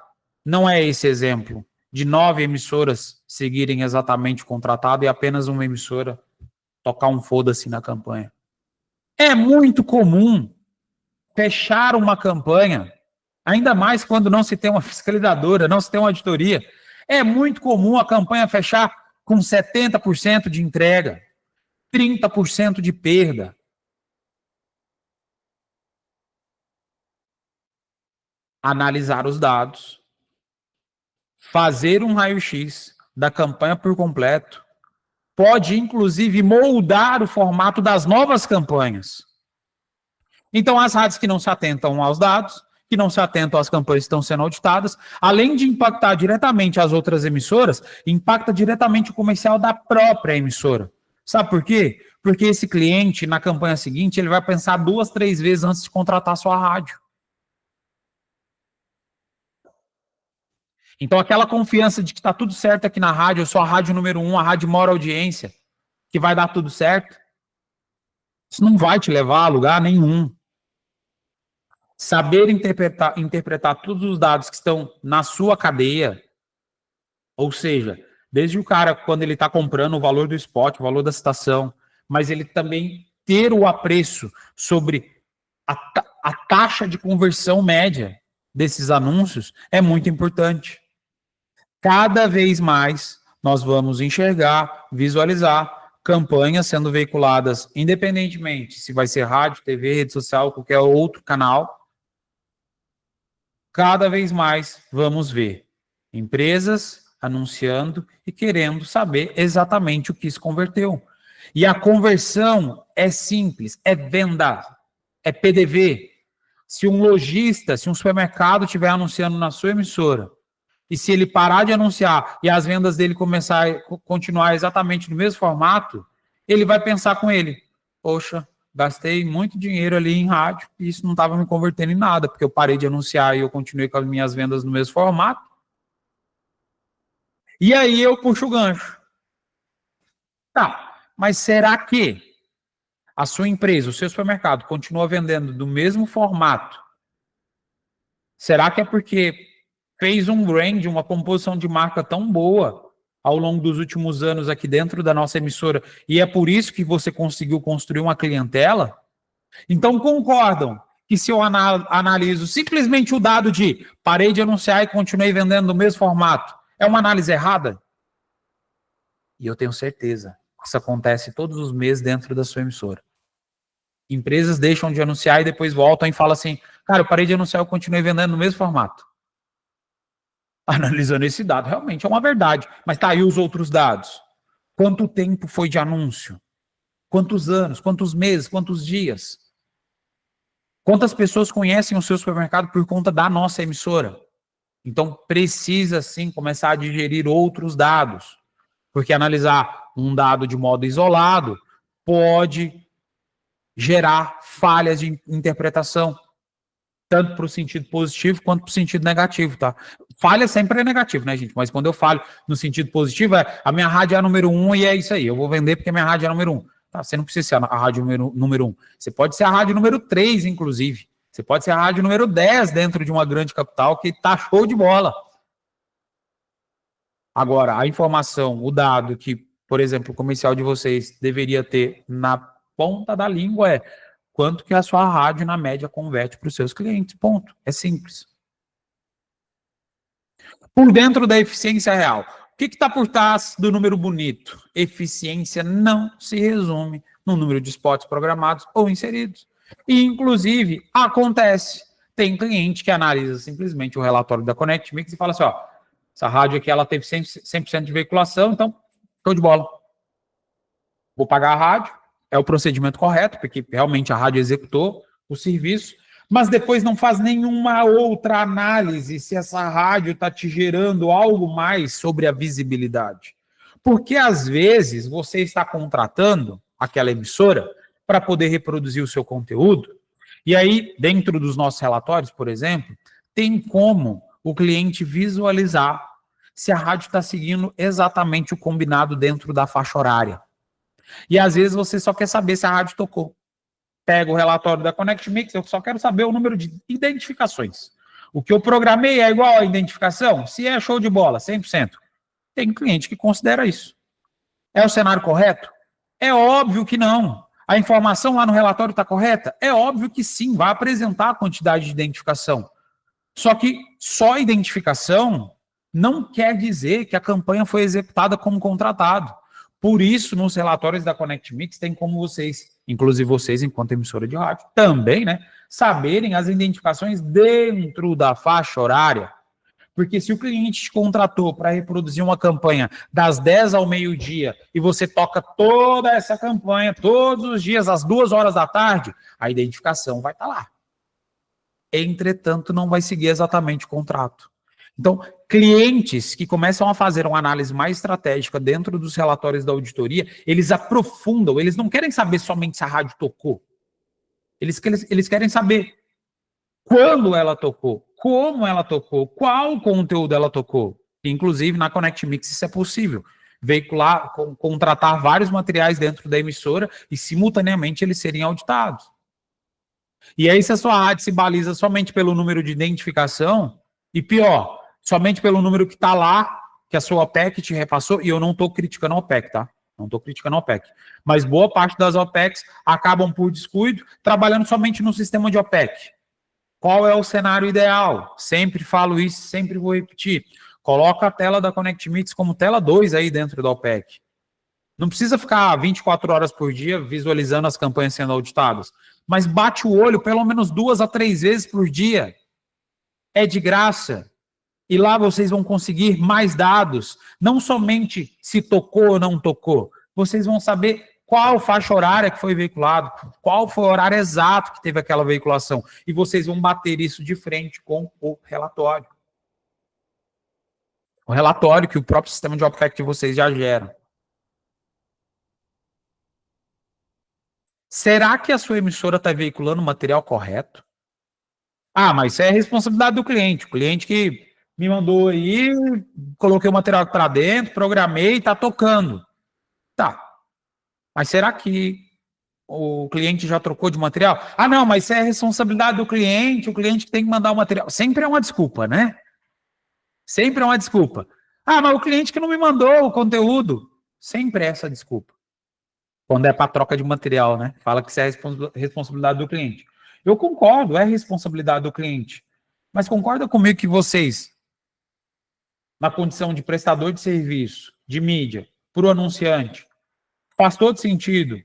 não é esse exemplo de 9 emissoras seguirem exatamente o contratado e apenas uma emissora tocar um foda-se na campanha. É muito comum fechar uma campanha, ainda mais quando não se tem uma fiscalizadora, não se tem uma auditoria. É muito comum a campanha fechar com 70% de entrega, 30% de perda. Analisar os dados, fazer um raio-x da campanha por completo, pode inclusive moldar o formato das novas campanhas. Então, as rádios que não se atentam aos dados, que não se atentam às campanhas que estão sendo auditadas, além de impactar diretamente as outras emissoras, impacta diretamente o comercial da própria emissora. Sabe por quê? Porque esse cliente, na campanha seguinte, ele vai pensar 2, 3 vezes antes de contratar a sua rádio. Então, aquela confiança de que está tudo certo aqui na rádio, eu sou a rádio número 1, a rádio maior audiência, que vai dar tudo certo, isso não vai te levar a lugar nenhum. Saber interpretar todos os dados que estão na sua cadeia, ou seja, desde o cara, quando ele está comprando o valor do spot, o valor da citação, mas ele também ter o apreço sobre a taxa de conversão média desses anúncios é muito importante. Cada vez mais nós vamos enxergar, visualizar campanhas sendo veiculadas, independentemente se vai ser rádio, TV, rede social, qualquer outro canal. Cada vez mais vamos ver empresas anunciando e querendo saber exatamente o que se converteu. E a conversão é simples, é venda, é PDV. Se um lojista, se um supermercado estiver anunciando na sua emissora, e se ele parar de anunciar e as vendas dele continuar exatamente no mesmo formato, ele vai pensar com ele, poxa, gastei muito dinheiro ali em rádio e isso não estava me convertendo em nada, porque eu parei de anunciar e eu continuei com as minhas vendas no mesmo formato. E aí eu puxo o gancho. Tá, mas será que a sua empresa, o seu supermercado, continua vendendo do mesmo formato? Será que é porque fez um brand, uma composição de marca tão boa ao longo dos últimos anos aqui dentro da nossa emissora e é por isso que você conseguiu construir uma clientela? Então concordam que se eu analiso simplesmente o dado de parei de anunciar e continuei vendendo no mesmo formato, é uma análise errada? E eu tenho certeza que isso acontece todos os meses dentro da sua emissora. Empresas deixam de anunciar e depois voltam e falam assim, cara, eu parei de anunciar e eu continuei vendendo no mesmo formato. Analisando esse dado, realmente é uma verdade. Mas tá aí os outros dados. Quanto tempo foi de anúncio? Quantos anos? Quantos meses? Quantos dias? Quantas pessoas conhecem o seu supermercado por conta da nossa emissora? Então, precisa sim começar a digerir outros dados. Porque analisar um dado de modo isolado pode gerar falhas de interpretação, tanto para o sentido positivo quanto para o sentido negativo, tá? Falha sempre é negativo, né, gente? Mas quando eu falo no sentido positivo, a minha rádio é a número 1 e é isso aí. Eu vou vender porque a minha rádio é a número 1. Tá? Você não precisa ser a rádio número 1. Você pode ser a rádio número 3, inclusive. Você pode ser a rádio número 10 dentro de uma grande capital que tá show de bola. Agora, a informação, o dado que, por exemplo, o comercial de vocês deveria ter na ponta da língua é quanto que a sua rádio, na média, converte para os seus clientes. Ponto. É simples. Por dentro da eficiência real. O que está por trás do número bonito? Eficiência não se resume no número de spots programados ou inseridos. E, inclusive, acontece. Tem cliente que analisa simplesmente o relatório da Connect Mix e fala assim, ó, essa rádio aqui ela teve 100% de veiculação, então, show de bola. Vou pagar a rádio, é o procedimento correto, porque realmente a rádio executou o serviço, mas depois não faz nenhuma outra análise se essa rádio está te gerando algo mais sobre a visibilidade. Porque, às vezes, você está contratando aquela emissora para poder reproduzir o seu conteúdo, e aí, dentro dos nossos relatórios, por exemplo, tem como o cliente visualizar se a rádio está seguindo exatamente o combinado dentro da faixa horária. E às vezes você só quer saber se a rádio tocou. Pega o relatório da Connect Mix, eu só quero saber o número de identificações. O que eu programei é igual à identificação? Se é show de bola, 100%. Tem cliente que considera isso. É o cenário correto? É óbvio que não. A informação lá no relatório está correta? É óbvio que sim, vai apresentar a quantidade de identificação. Só que só identificação não quer dizer que a campanha foi executada como contratado. Por isso, nos relatórios da Connect Mix, tem como vocês, inclusive vocês, enquanto emissora de rádio, também, né, saberem as identificações dentro da faixa horária. Porque se o cliente te contratou para reproduzir uma campanha das 10 ao meio-dia e você toca toda essa campanha todos os dias às 2 horas da tarde, a identificação vai estar lá. Entretanto, não vai seguir exatamente o contrato. Então, clientes que começam a fazer uma análise mais estratégica dentro dos relatórios da auditoria, eles aprofundam, eles não querem saber somente se a rádio tocou. Eles querem saber quando ela tocou, como ela tocou, qual conteúdo ela tocou. Inclusive, na Connect Mix isso é possível. Veicular, contratar vários materiais dentro da emissora e, simultaneamente, eles serem auditados. E aí, se a sua rádio se baliza somente pelo número de identificação, e pior, somente pelo número que está lá, que a sua OPEC te repassou, e eu não estou criticando a OPEC, tá? Não estou criticando a OPEC. Mas boa parte das OPECs acabam por descuido, trabalhando somente no sistema de OPEC. Qual é o cenário ideal? Sempre falo isso, sempre vou repetir. Coloca a tela da ConnectMix como tela 2 aí dentro do OPEC. Não precisa ficar 24 horas por dia visualizando as campanhas sendo auditadas, mas bate o olho pelo menos 2 a 3 vezes por dia. É de graça. E lá vocês vão conseguir mais dados, não somente se tocou ou não tocou. Vocês vão saber qual faixa horária que foi veiculado, qual foi o horário exato que teve aquela veiculação. E vocês vão bater isso de frente com o relatório. O relatório que o próprio sistema de OPEC de vocês já gera. Será que a sua emissora está veiculando o material correto? Ah, mas isso é responsabilidade do cliente. O cliente que me mandou aí, coloquei o material para dentro, programei e está tocando. Tá. Mas será que o cliente já trocou de material? Ah, não, mas isso é responsabilidade do cliente, o cliente que tem que mandar o material. Sempre é uma desculpa, né? Sempre é uma desculpa. Ah, mas o cliente que não me mandou o conteúdo. Sempre é essa desculpa. Quando é para troca de material, né? Fala que isso é responsabilidade do cliente. Eu concordo, é responsabilidade do cliente. Mas concorda comigo que vocês, na condição de prestador de serviço, de mídia, para o anunciante, faz todo sentido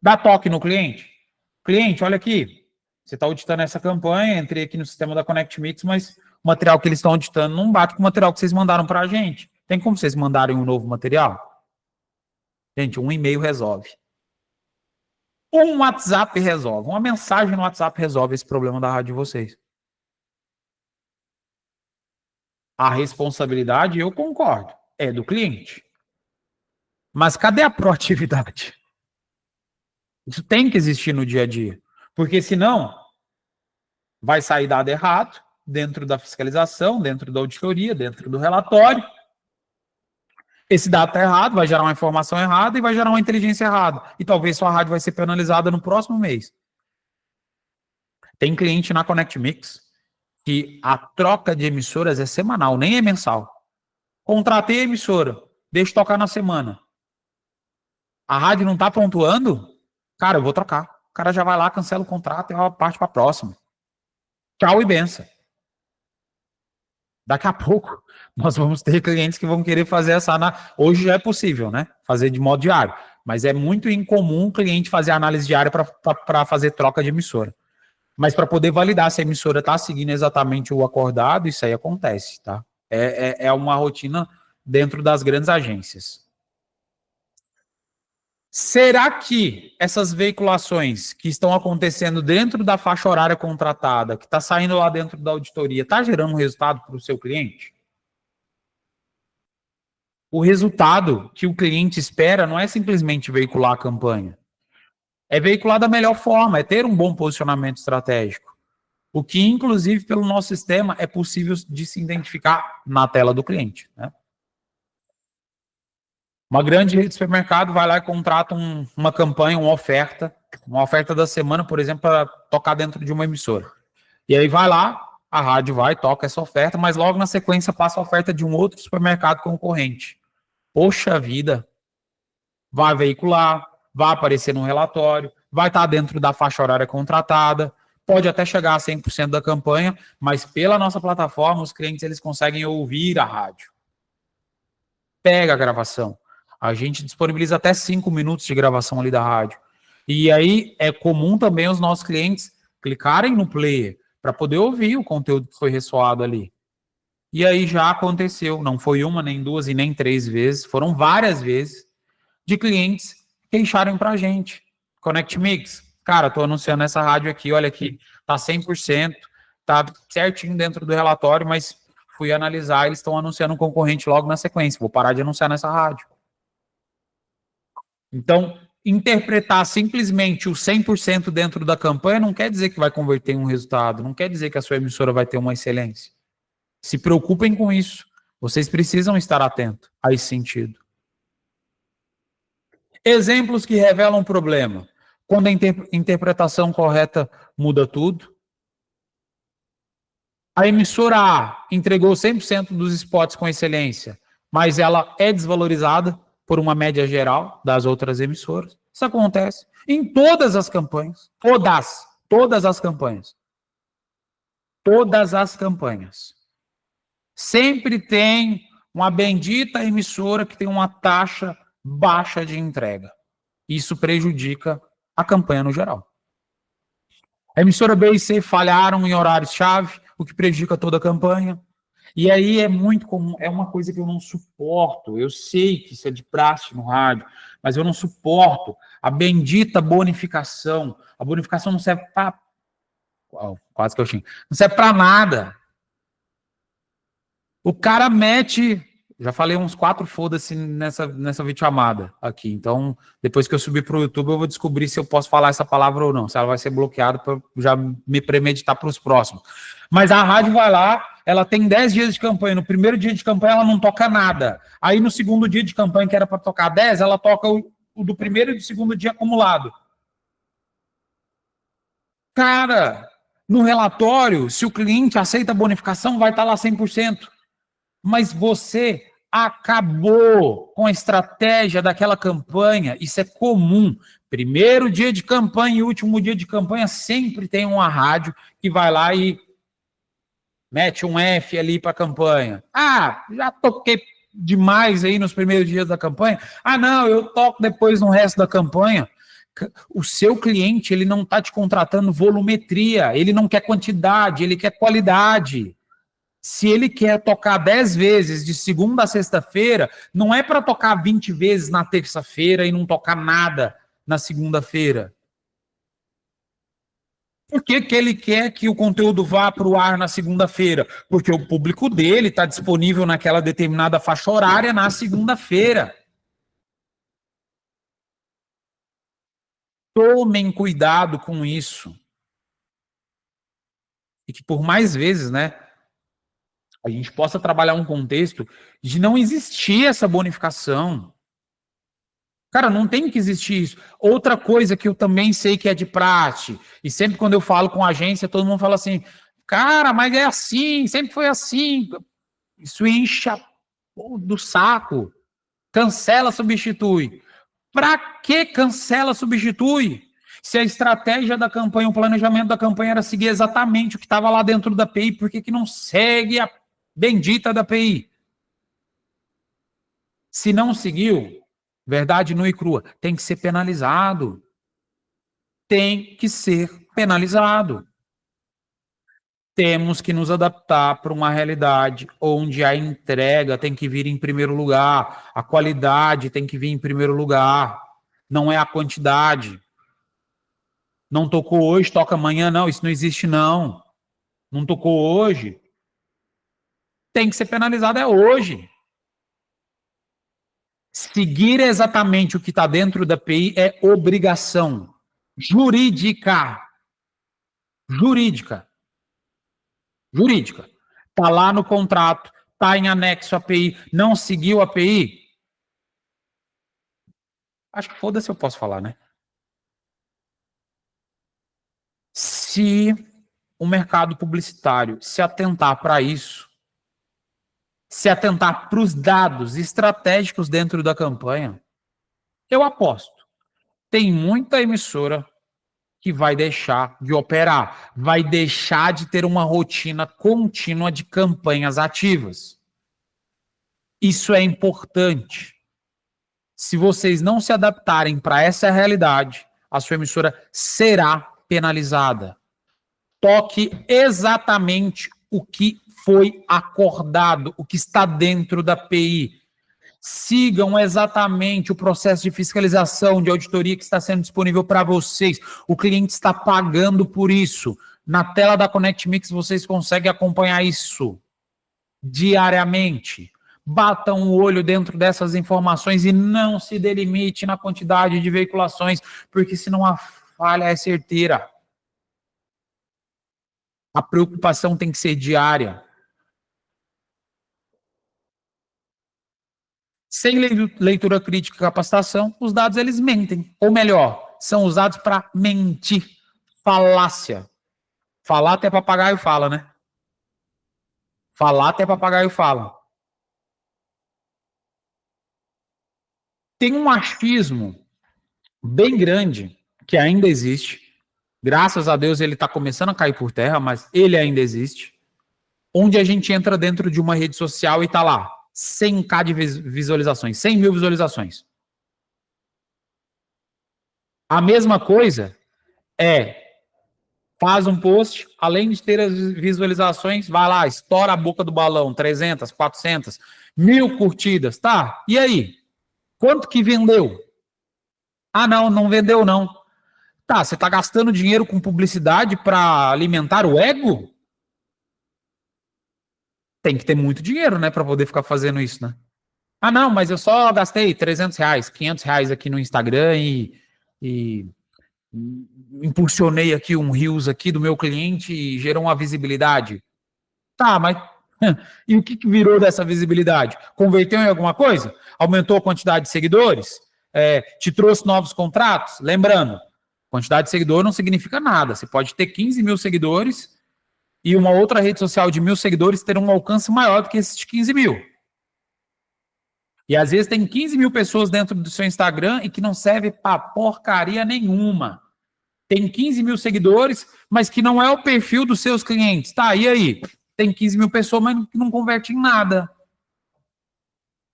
dar toque no cliente? Cliente, olha aqui, você está auditando essa campanha, entrei aqui no sistema da ConnectMix, mas o material que eles estão auditando não bate com o material que vocês mandaram para a gente. Tem como vocês mandarem um novo material? Gente, um e-mail resolve. Um WhatsApp resolve. Uma mensagem no WhatsApp resolve esse problema da rádio de vocês. A responsabilidade, eu concordo, é do cliente. Mas cadê a proatividade? Isso tem que existir no dia a dia. Porque senão, vai sair dado errado dentro da fiscalização, dentro da auditoria, dentro do relatório. Esse dado está errado, vai gerar uma informação errada e vai gerar uma inteligência errada. E talvez sua rádio vai ser penalizada no próximo mês. Tem cliente na ConnectMix que a troca de emissoras é semanal, nem é mensal. Contratei a emissora, deixa tocar na semana. A rádio não está pontuando? Cara, eu vou trocar. O cara já vai lá, cancela o contrato e parte para a próxima. Tchau e benção. Daqui a pouco, nós vamos ter clientes que vão querer fazer essa análise. Hoje já é possível, né? Fazer de modo diário. Mas é muito incomum o cliente fazer análise diária para fazer troca de emissora. Mas para poder validar se a emissora está seguindo exatamente o acordado, isso aí acontece, tá? É uma rotina dentro das grandes agências. Será que essas veiculações que estão acontecendo dentro da faixa horária contratada, que está saindo lá dentro da auditoria, está gerando um resultado para o seu cliente? O resultado que o cliente espera não é simplesmente veicular a campanha. É veicular da melhor forma, é ter um bom posicionamento estratégico. O que, inclusive, pelo nosso sistema, é possível de se identificar na tela do cliente, né? Uma grande rede de supermercado vai lá e contrata uma campanha, uma oferta da semana, por exemplo, para tocar dentro de uma emissora. E aí vai lá, a rádio vai, toca essa oferta, mas logo na sequência passa a oferta de um outro supermercado concorrente. Poxa vida, vai veicular, vai aparecer no relatório, vai estar dentro da faixa horária contratada, pode até chegar a 100% da campanha, mas pela nossa plataforma, os clientes eles conseguem ouvir a rádio. Pega a gravação. A gente disponibiliza até 5 minutos de gravação ali da rádio. E aí é comum também os nossos clientes clicarem no player para poder ouvir o conteúdo que foi ressoado ali. E aí já aconteceu, não foi uma, nem duas e nem 3 vezes, foram várias vezes, de clientes queixarem para a gente. ConnectMix, cara, tô anunciando essa rádio aqui, olha aqui, tá 100%, tá certinho dentro do relatório, mas fui analisar, eles estão anunciando um concorrente logo na sequência, vou parar de anunciar nessa rádio. Então, interpretar simplesmente o 100% dentro da campanha não quer dizer que vai converter em um resultado, não quer dizer que a sua emissora vai ter uma excelência. Se preocupem com isso. Vocês precisam estar atentos a esse sentido. Exemplos que revelam problema. Quando a interpretação correta muda tudo. A emissora A entregou 100% dos spots com excelência, mas ela é desvalorizada por uma média geral das outras emissoras. Isso acontece em todas as campanhas. Todas as campanhas. Todas as campanhas. Sempre tem uma bendita emissora que tem uma taxa baixa de entrega. Isso prejudica a campanha no geral. A emissora B e C falharam em horários-chave, o que prejudica toda a campanha. E aí é muito comum, é uma coisa que eu não suporto. Eu sei que isso é de praxe no rádio, mas eu não suporto a bendita bonificação. A bonificação não serve para... Quase que eu xingo. Não serve para nada. O cara mete... Já falei uns 4 foda-se nessa videochamada aqui. Então, depois que eu subir para o YouTube, eu vou descobrir se eu posso falar essa palavra ou não. Se ela vai ser bloqueada para já me premeditar para os próximos. Mas a rádio vai lá, ela tem 10 dias de campanha. No primeiro dia de campanha, ela não toca nada. Aí, no segundo dia de campanha, que era para tocar 10, ela toca o do primeiro e do segundo dia acumulado. Cara, no relatório, se o cliente aceita a bonificação, vai estar lá 100%. Mas você acabou com a estratégia daquela campanha. Isso é comum. Primeiro dia de campanha e último dia de campanha sempre tem uma rádio que vai lá e mete um F ali para a campanha. Ah, já toquei demais aí nos primeiros dias da campanha. Ah, não, eu toco depois no resto da campanha. O seu cliente, ele não está te contratando volumetria, ele não quer quantidade, ele quer qualidade. Se ele quer tocar 10 vezes de segunda a sexta-feira, não é para tocar 20 vezes na terça-feira e não tocar nada na segunda-feira. Por que ele quer que o conteúdo vá para o ar na segunda-feira? Porque o público dele está disponível naquela determinada faixa horária na segunda-feira. Tomem cuidado com isso. E que por mais vezes, né, a gente possa trabalhar um contexto de não existir essa bonificação. Cara, não tem que existir isso. Outra coisa que eu também sei que é de praxe, e sempre quando eu falo com a agência, todo mundo fala assim, cara, mas é assim, sempre foi assim. Isso enche do saco. Cancela, substitui. Para que cancela, substitui? Se a estratégia da campanha, o planejamento da campanha era seguir exatamente o que estava lá dentro da API, por que não segue a bendita da API? Se não seguiu, verdade nua e crua, tem que ser penalizado. Tem que ser penalizado. Temos que nos adaptar para uma realidade onde a entrega tem que vir em primeiro lugar, a qualidade tem que vir em primeiro lugar, não é a quantidade. Não tocou hoje, toca amanhã, não, isso não existe não. Não tocou hoje, tem que ser penalizado é hoje. Seguir exatamente o que está dentro da API é obrigação jurídica. Jurídica. Jurídica. Está lá no contrato, está em anexo à API, não seguiu a API? Acho que foda-se eu posso falar, né? Se o mercado publicitário se atentar para isso, se atentar para os dados estratégicos dentro da campanha, eu aposto. Tem muita emissora que vai deixar de operar, vai deixar de ter uma rotina contínua de campanhas ativas. Isso é importante. Se vocês não se adaptarem para essa realidade, a sua emissora será penalizada. Toque exatamente o que foi acordado, o que está dentro da API. Sigam exatamente o processo de fiscalização, de auditoria que está sendo disponível para vocês. O cliente está pagando por isso. Na tela da Connect Mix vocês conseguem acompanhar isso diariamente. Batam o olho dentro dessas informações e não se delimite na quantidade de veiculações, porque senão a falha é certeira. A preocupação tem que ser diária. Sem leitura crítica e capacitação, os dados eles mentem. Ou melhor, são usados para mentir. Falácia. Falar até papagaio fala, né? Falar até papagaio fala. Tem um achismo bem grande que ainda existe Graças a Deus ele está começando a cair por terra, mas ele ainda existe. Onde a gente entra dentro de uma rede social e tá lá, 100k de visualizações, 100 mil visualizações. A mesma coisa é, faz um post, além de ter as visualizações, vai lá, estoura a boca do balão, 300, 400, 1000 curtidas, tá? E aí? Quanto que vendeu? Ah, não, não vendeu não. Tá, você tá gastando dinheiro com publicidade para alimentar o ego? Tem que ter muito dinheiro, né, para poder ficar fazendo isso, né? Ah, não, mas eu só gastei R$ 300, R$ 500 aqui no Instagram e impulsionei aqui um Reels aqui do meu cliente e gerou uma visibilidade. Tá, mas e o que virou dessa visibilidade? Converteu em alguma coisa? Aumentou a quantidade de seguidores? Te trouxe novos contratos? Lembrando, quantidade de seguidor não significa nada. Você pode ter 15 mil seguidores e uma outra rede social de 1.000 seguidores ter um alcance maior do que esses de 15 mil. E às vezes tem 15 mil pessoas dentro do seu Instagram e que não serve para porcaria nenhuma. Tem 15 mil seguidores, mas que não é o perfil dos seus clientes. Tá, e aí? Tem 15 mil pessoas, mas que não converte em nada.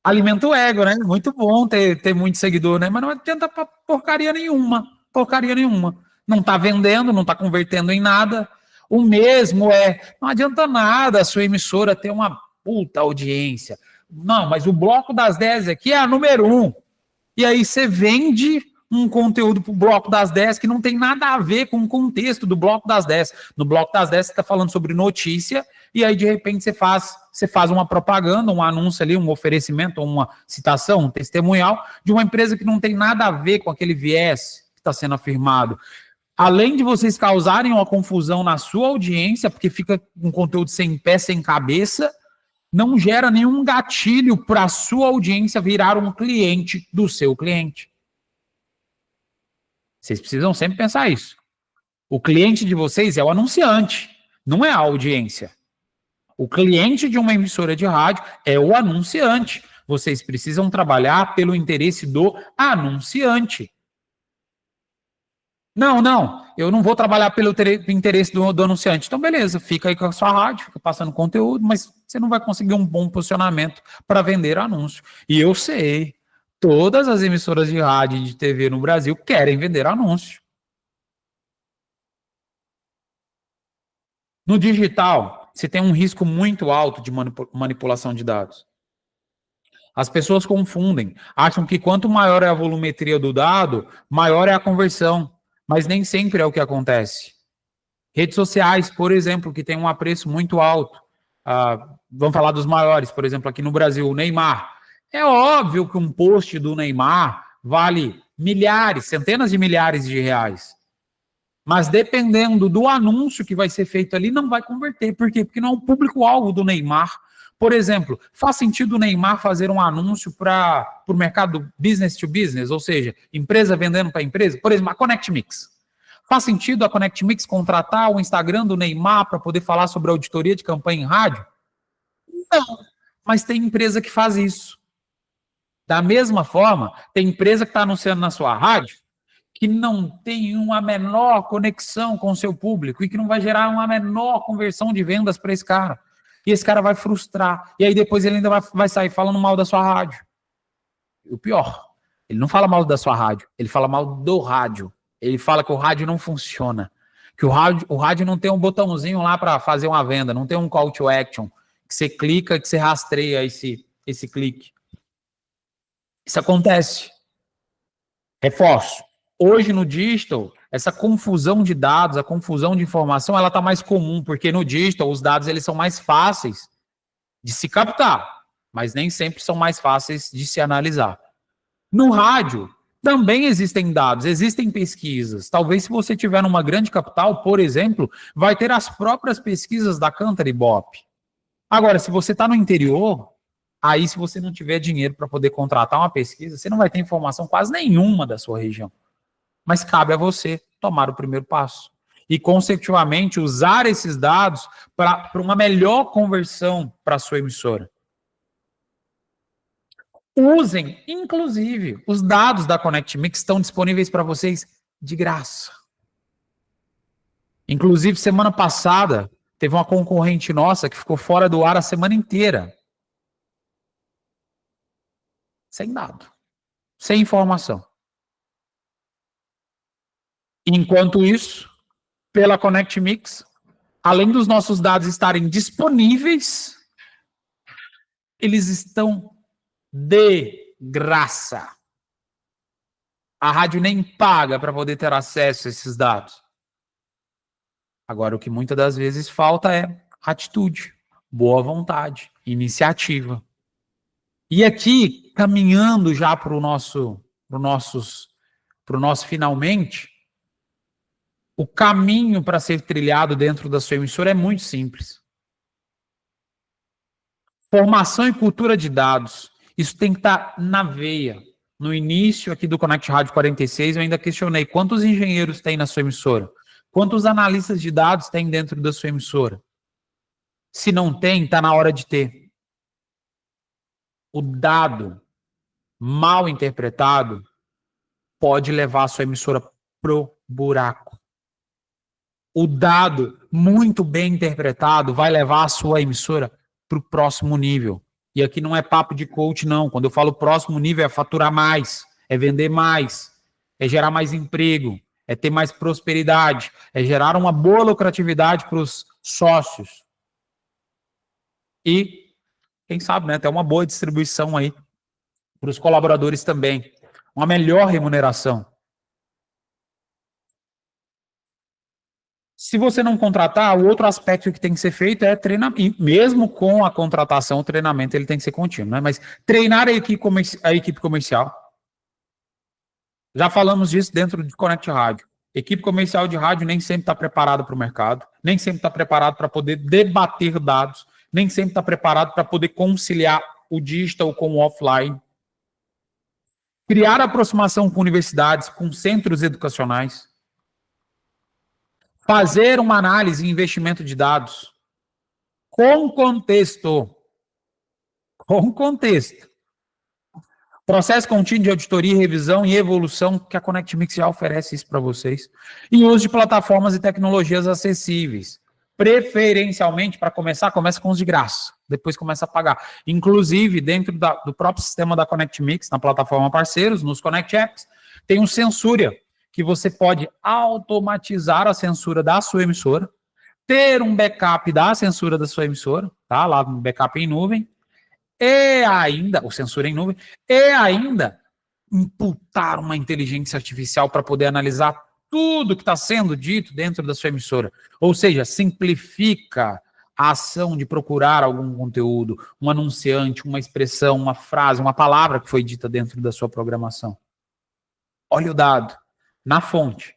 Alimenta o ego, né? Muito bom ter muito seguidor, né? Mas não adianta pra porcaria nenhuma. Porcaria nenhuma. Não tá vendendo, não tá convertendo em nada. O mesmo não adianta nada a sua emissora ter uma puta audiência. Não, mas o bloco das 10 aqui é a número 1. E aí você vende um conteúdo para o bloco das 10 que não tem nada a ver com o contexto do bloco das 10. No bloco das 10 você está falando sobre notícia, e aí de repente você faz uma propaganda, um anúncio ali, um oferecimento, uma citação, um testemunhal de uma empresa que não tem nada a ver com aquele viés que está sendo afirmado. Além de vocês causarem uma confusão na sua audiência, porque fica um conteúdo sem pé, sem cabeça, não gera nenhum gatilho para a sua audiência virar um cliente do seu cliente. Vocês precisam sempre pensar isso. O cliente de vocês é o anunciante, não é a audiência. O cliente de uma emissora de rádio é o anunciante. Vocês precisam trabalhar pelo interesse do anunciante. Não, eu não vou trabalhar pelo interesse do anunciante. Então, beleza, fica aí com a sua rádio, fica passando conteúdo, mas você não vai conseguir um bom posicionamento para vender anúncio. E eu sei, todas as emissoras de rádio e de TV no Brasil querem vender anúncio. No digital, você tem um risco muito alto de manipulação de dados. As pessoas confundem, acham que quanto maior é a volumetria do dado, maior é a conversão, mas nem sempre é o que acontece. Redes sociais, por exemplo, que tem um apreço muito alto. Vamos falar dos maiores, por exemplo, aqui no Brasil, o Neymar. É óbvio que um post do Neymar vale milhares, centenas de milhares de reais. Mas dependendo do anúncio que vai ser feito ali, não vai converter. Por quê? Porque não é o público-alvo do Neymar. Por exemplo, faz sentido o Neymar fazer um anúncio para o mercado business to business, ou seja, empresa vendendo para empresa? Por exemplo, a Connect Mix. Faz sentido a Connect Mix contratar o Instagram do Neymar para poder falar sobre auditoria de campanha em rádio? Não, mas tem empresa que faz isso. Da mesma forma, tem empresa que está anunciando na sua rádio que não tem uma menor conexão com o seu público e que não vai gerar uma menor conversão de vendas para esse cara. E esse cara vai frustrar. E aí depois ele ainda vai sair falando mal da sua rádio. E o pior, ele não fala mal da sua rádio, ele fala mal do rádio. Ele fala que o rádio não funciona. Que o rádio não tem um botãozinho lá para fazer uma venda, não tem um call to action, que você clica, que você rastreia esse clique. Isso acontece. Reforço. Hoje no digital, essa confusão de dados, a confusão de informação, ela está mais comum, porque no digital os dados eles são mais fáceis de se captar, mas nem sempre são mais fáceis de se analisar. No rádio, também existem dados, existem pesquisas. Talvez se você tiver numa grande capital, por exemplo, vai ter as próprias pesquisas da Cantar Ibope. Agora, se você está no interior, aí se você não tiver dinheiro para poder contratar uma pesquisa, você não vai ter informação quase nenhuma da sua região. Mas cabe a você tomar o primeiro passo. E, consecutivamente, usar esses dados para uma melhor conversão para a sua emissora. Usem, inclusive, os dados da Connect Mix estão disponíveis para vocês de graça. Inclusive, semana passada, teve uma concorrente nossa que ficou fora do ar a semana inteira. Sem dado, sem informação. Enquanto isso, pela Connect Mix, além dos nossos dados estarem disponíveis, eles estão de graça. A rádio nem paga para poder ter acesso a esses dados. Agora, o que muitas das vezes falta é atitude, boa vontade, iniciativa. E aqui, caminhando já para o nosso finalmente, o caminho para ser trilhado dentro da sua emissora é muito simples. Formação e cultura de dados. Isso tem que estar na veia. No início aqui do Connect Rádio 46, eu ainda questionei quantos engenheiros tem na sua emissora? Quantos analistas de dados tem dentro da sua emissora? Se não tem, está na hora de ter. O dado mal interpretado pode levar a sua emissora pro buraco. O dado muito bem interpretado vai levar a sua emissora para o próximo nível. E aqui não é papo de coach, não. Quando eu falo próximo nível, é faturar mais, é vender mais, é gerar mais emprego, é ter mais prosperidade, é gerar uma boa lucratividade para os sócios. E, quem sabe, né, até uma boa distribuição aí para os colaboradores também. Uma melhor remuneração. Se você não contratar, o outro aspecto que tem que ser feito é treinamento. Mesmo com a contratação, o treinamento ele tem que ser contínuo, né? Mas treinar a equipe comercial. Já falamos disso dentro de Connect Rádio. Equipe comercial de rádio nem sempre está preparada para o mercado, nem sempre está preparado para poder debater dados, nem sempre está preparado para poder conciliar o digital com o offline. Criar aproximação com universidades, com centros educacionais. Fazer uma análise e investimento de dados com contexto. Com contexto. Processo contínuo de auditoria, revisão e evolução, que a Connect Mix já oferece isso para vocês. E uso de plataformas e tecnologias acessíveis. Preferencialmente, para começar, começa com os de graça. Depois começa a pagar. Inclusive, dentro do próprio sistema da Connect Mix, na plataforma parceiros, nos Connect Apps, tem um Censúria, que você pode automatizar a censura da sua emissora, ter um backup da censura da sua emissora, tá? Lá no backup em nuvem, e ainda, o censura em nuvem, e ainda imputar uma inteligência artificial para poder analisar tudo que está sendo dito dentro da sua emissora. Ou seja, simplifica a ação de procurar algum conteúdo, um anunciante, uma expressão, uma frase, uma palavra que foi dita dentro da sua programação. Olha o dado na fonte.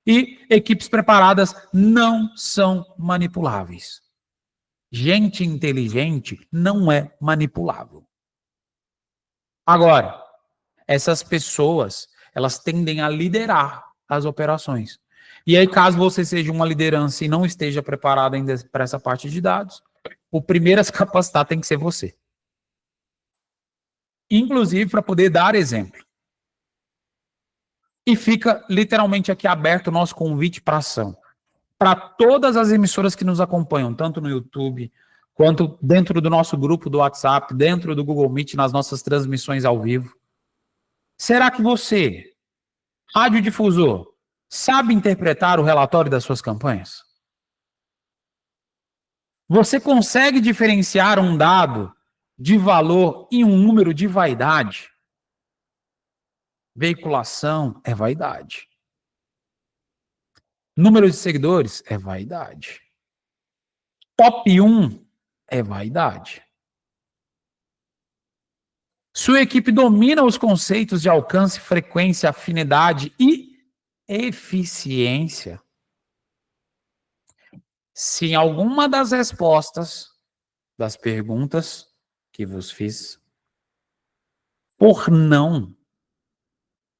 E equipes preparadas não são manipuláveis. Gente inteligente não é manipulável. Agora, essas pessoas, elas tendem a liderar as operações. E aí, caso você seja uma liderança e não esteja preparado ainda para essa parte de dados, o primeiro a se capacitar tem que ser você. Inclusive, para poder dar exemplo. E fica literalmente aqui aberto o nosso convite para ação. Para todas as emissoras que nos acompanham, tanto no YouTube, quanto dentro do nosso grupo do WhatsApp, dentro do Google Meet, nas nossas transmissões ao vivo. Será que você, radiodifusor, sabe interpretar o relatório das suas campanhas? Você consegue diferenciar um dado de valor e um número de vaidade? Veiculação é vaidade. Número de seguidores é vaidade. Top 1 é vaidade. Sua equipe domina os conceitos de alcance, frequência, afinidade e eficiência. Se em alguma das respostas das perguntas que vos fiz por não,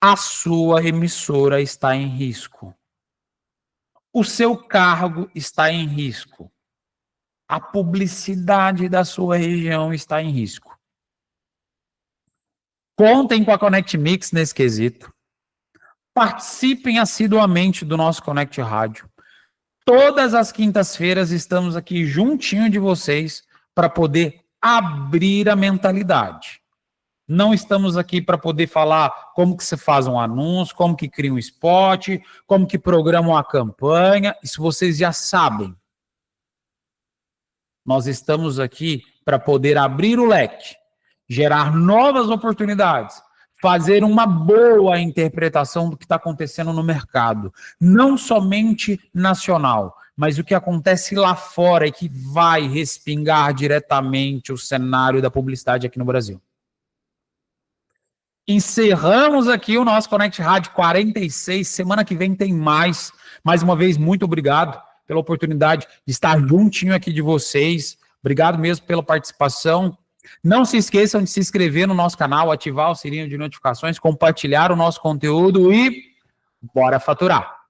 a sua emissora está em risco. O seu cargo está em risco. A publicidade da sua região está em risco. Contem com a Connect Mix nesse quesito. Participem assiduamente do nosso Connect Rádio. Todas as quintas-feiras estamos aqui juntinho de vocês para poder abrir a mentalidade. Não estamos aqui para poder falar como que se faz um anúncio, como que cria um spot, como que programa uma campanha. Isso vocês já sabem. Nós estamos aqui para poder abrir o leque, gerar novas oportunidades, fazer uma boa interpretação do que está acontecendo no mercado. Não somente nacional, mas o que acontece lá fora e que vai respingar diretamente o cenário da publicidade aqui no Brasil. Encerramos aqui o nosso Connect Rádio 46. Semana que vem tem mais. Mais uma vez, muito obrigado pela oportunidade de estar juntinho aqui de vocês. Obrigado mesmo pela participação. Não se esqueçam de se inscrever no nosso canal, ativar o sininho de notificações, compartilhar o nosso conteúdo e bora faturar!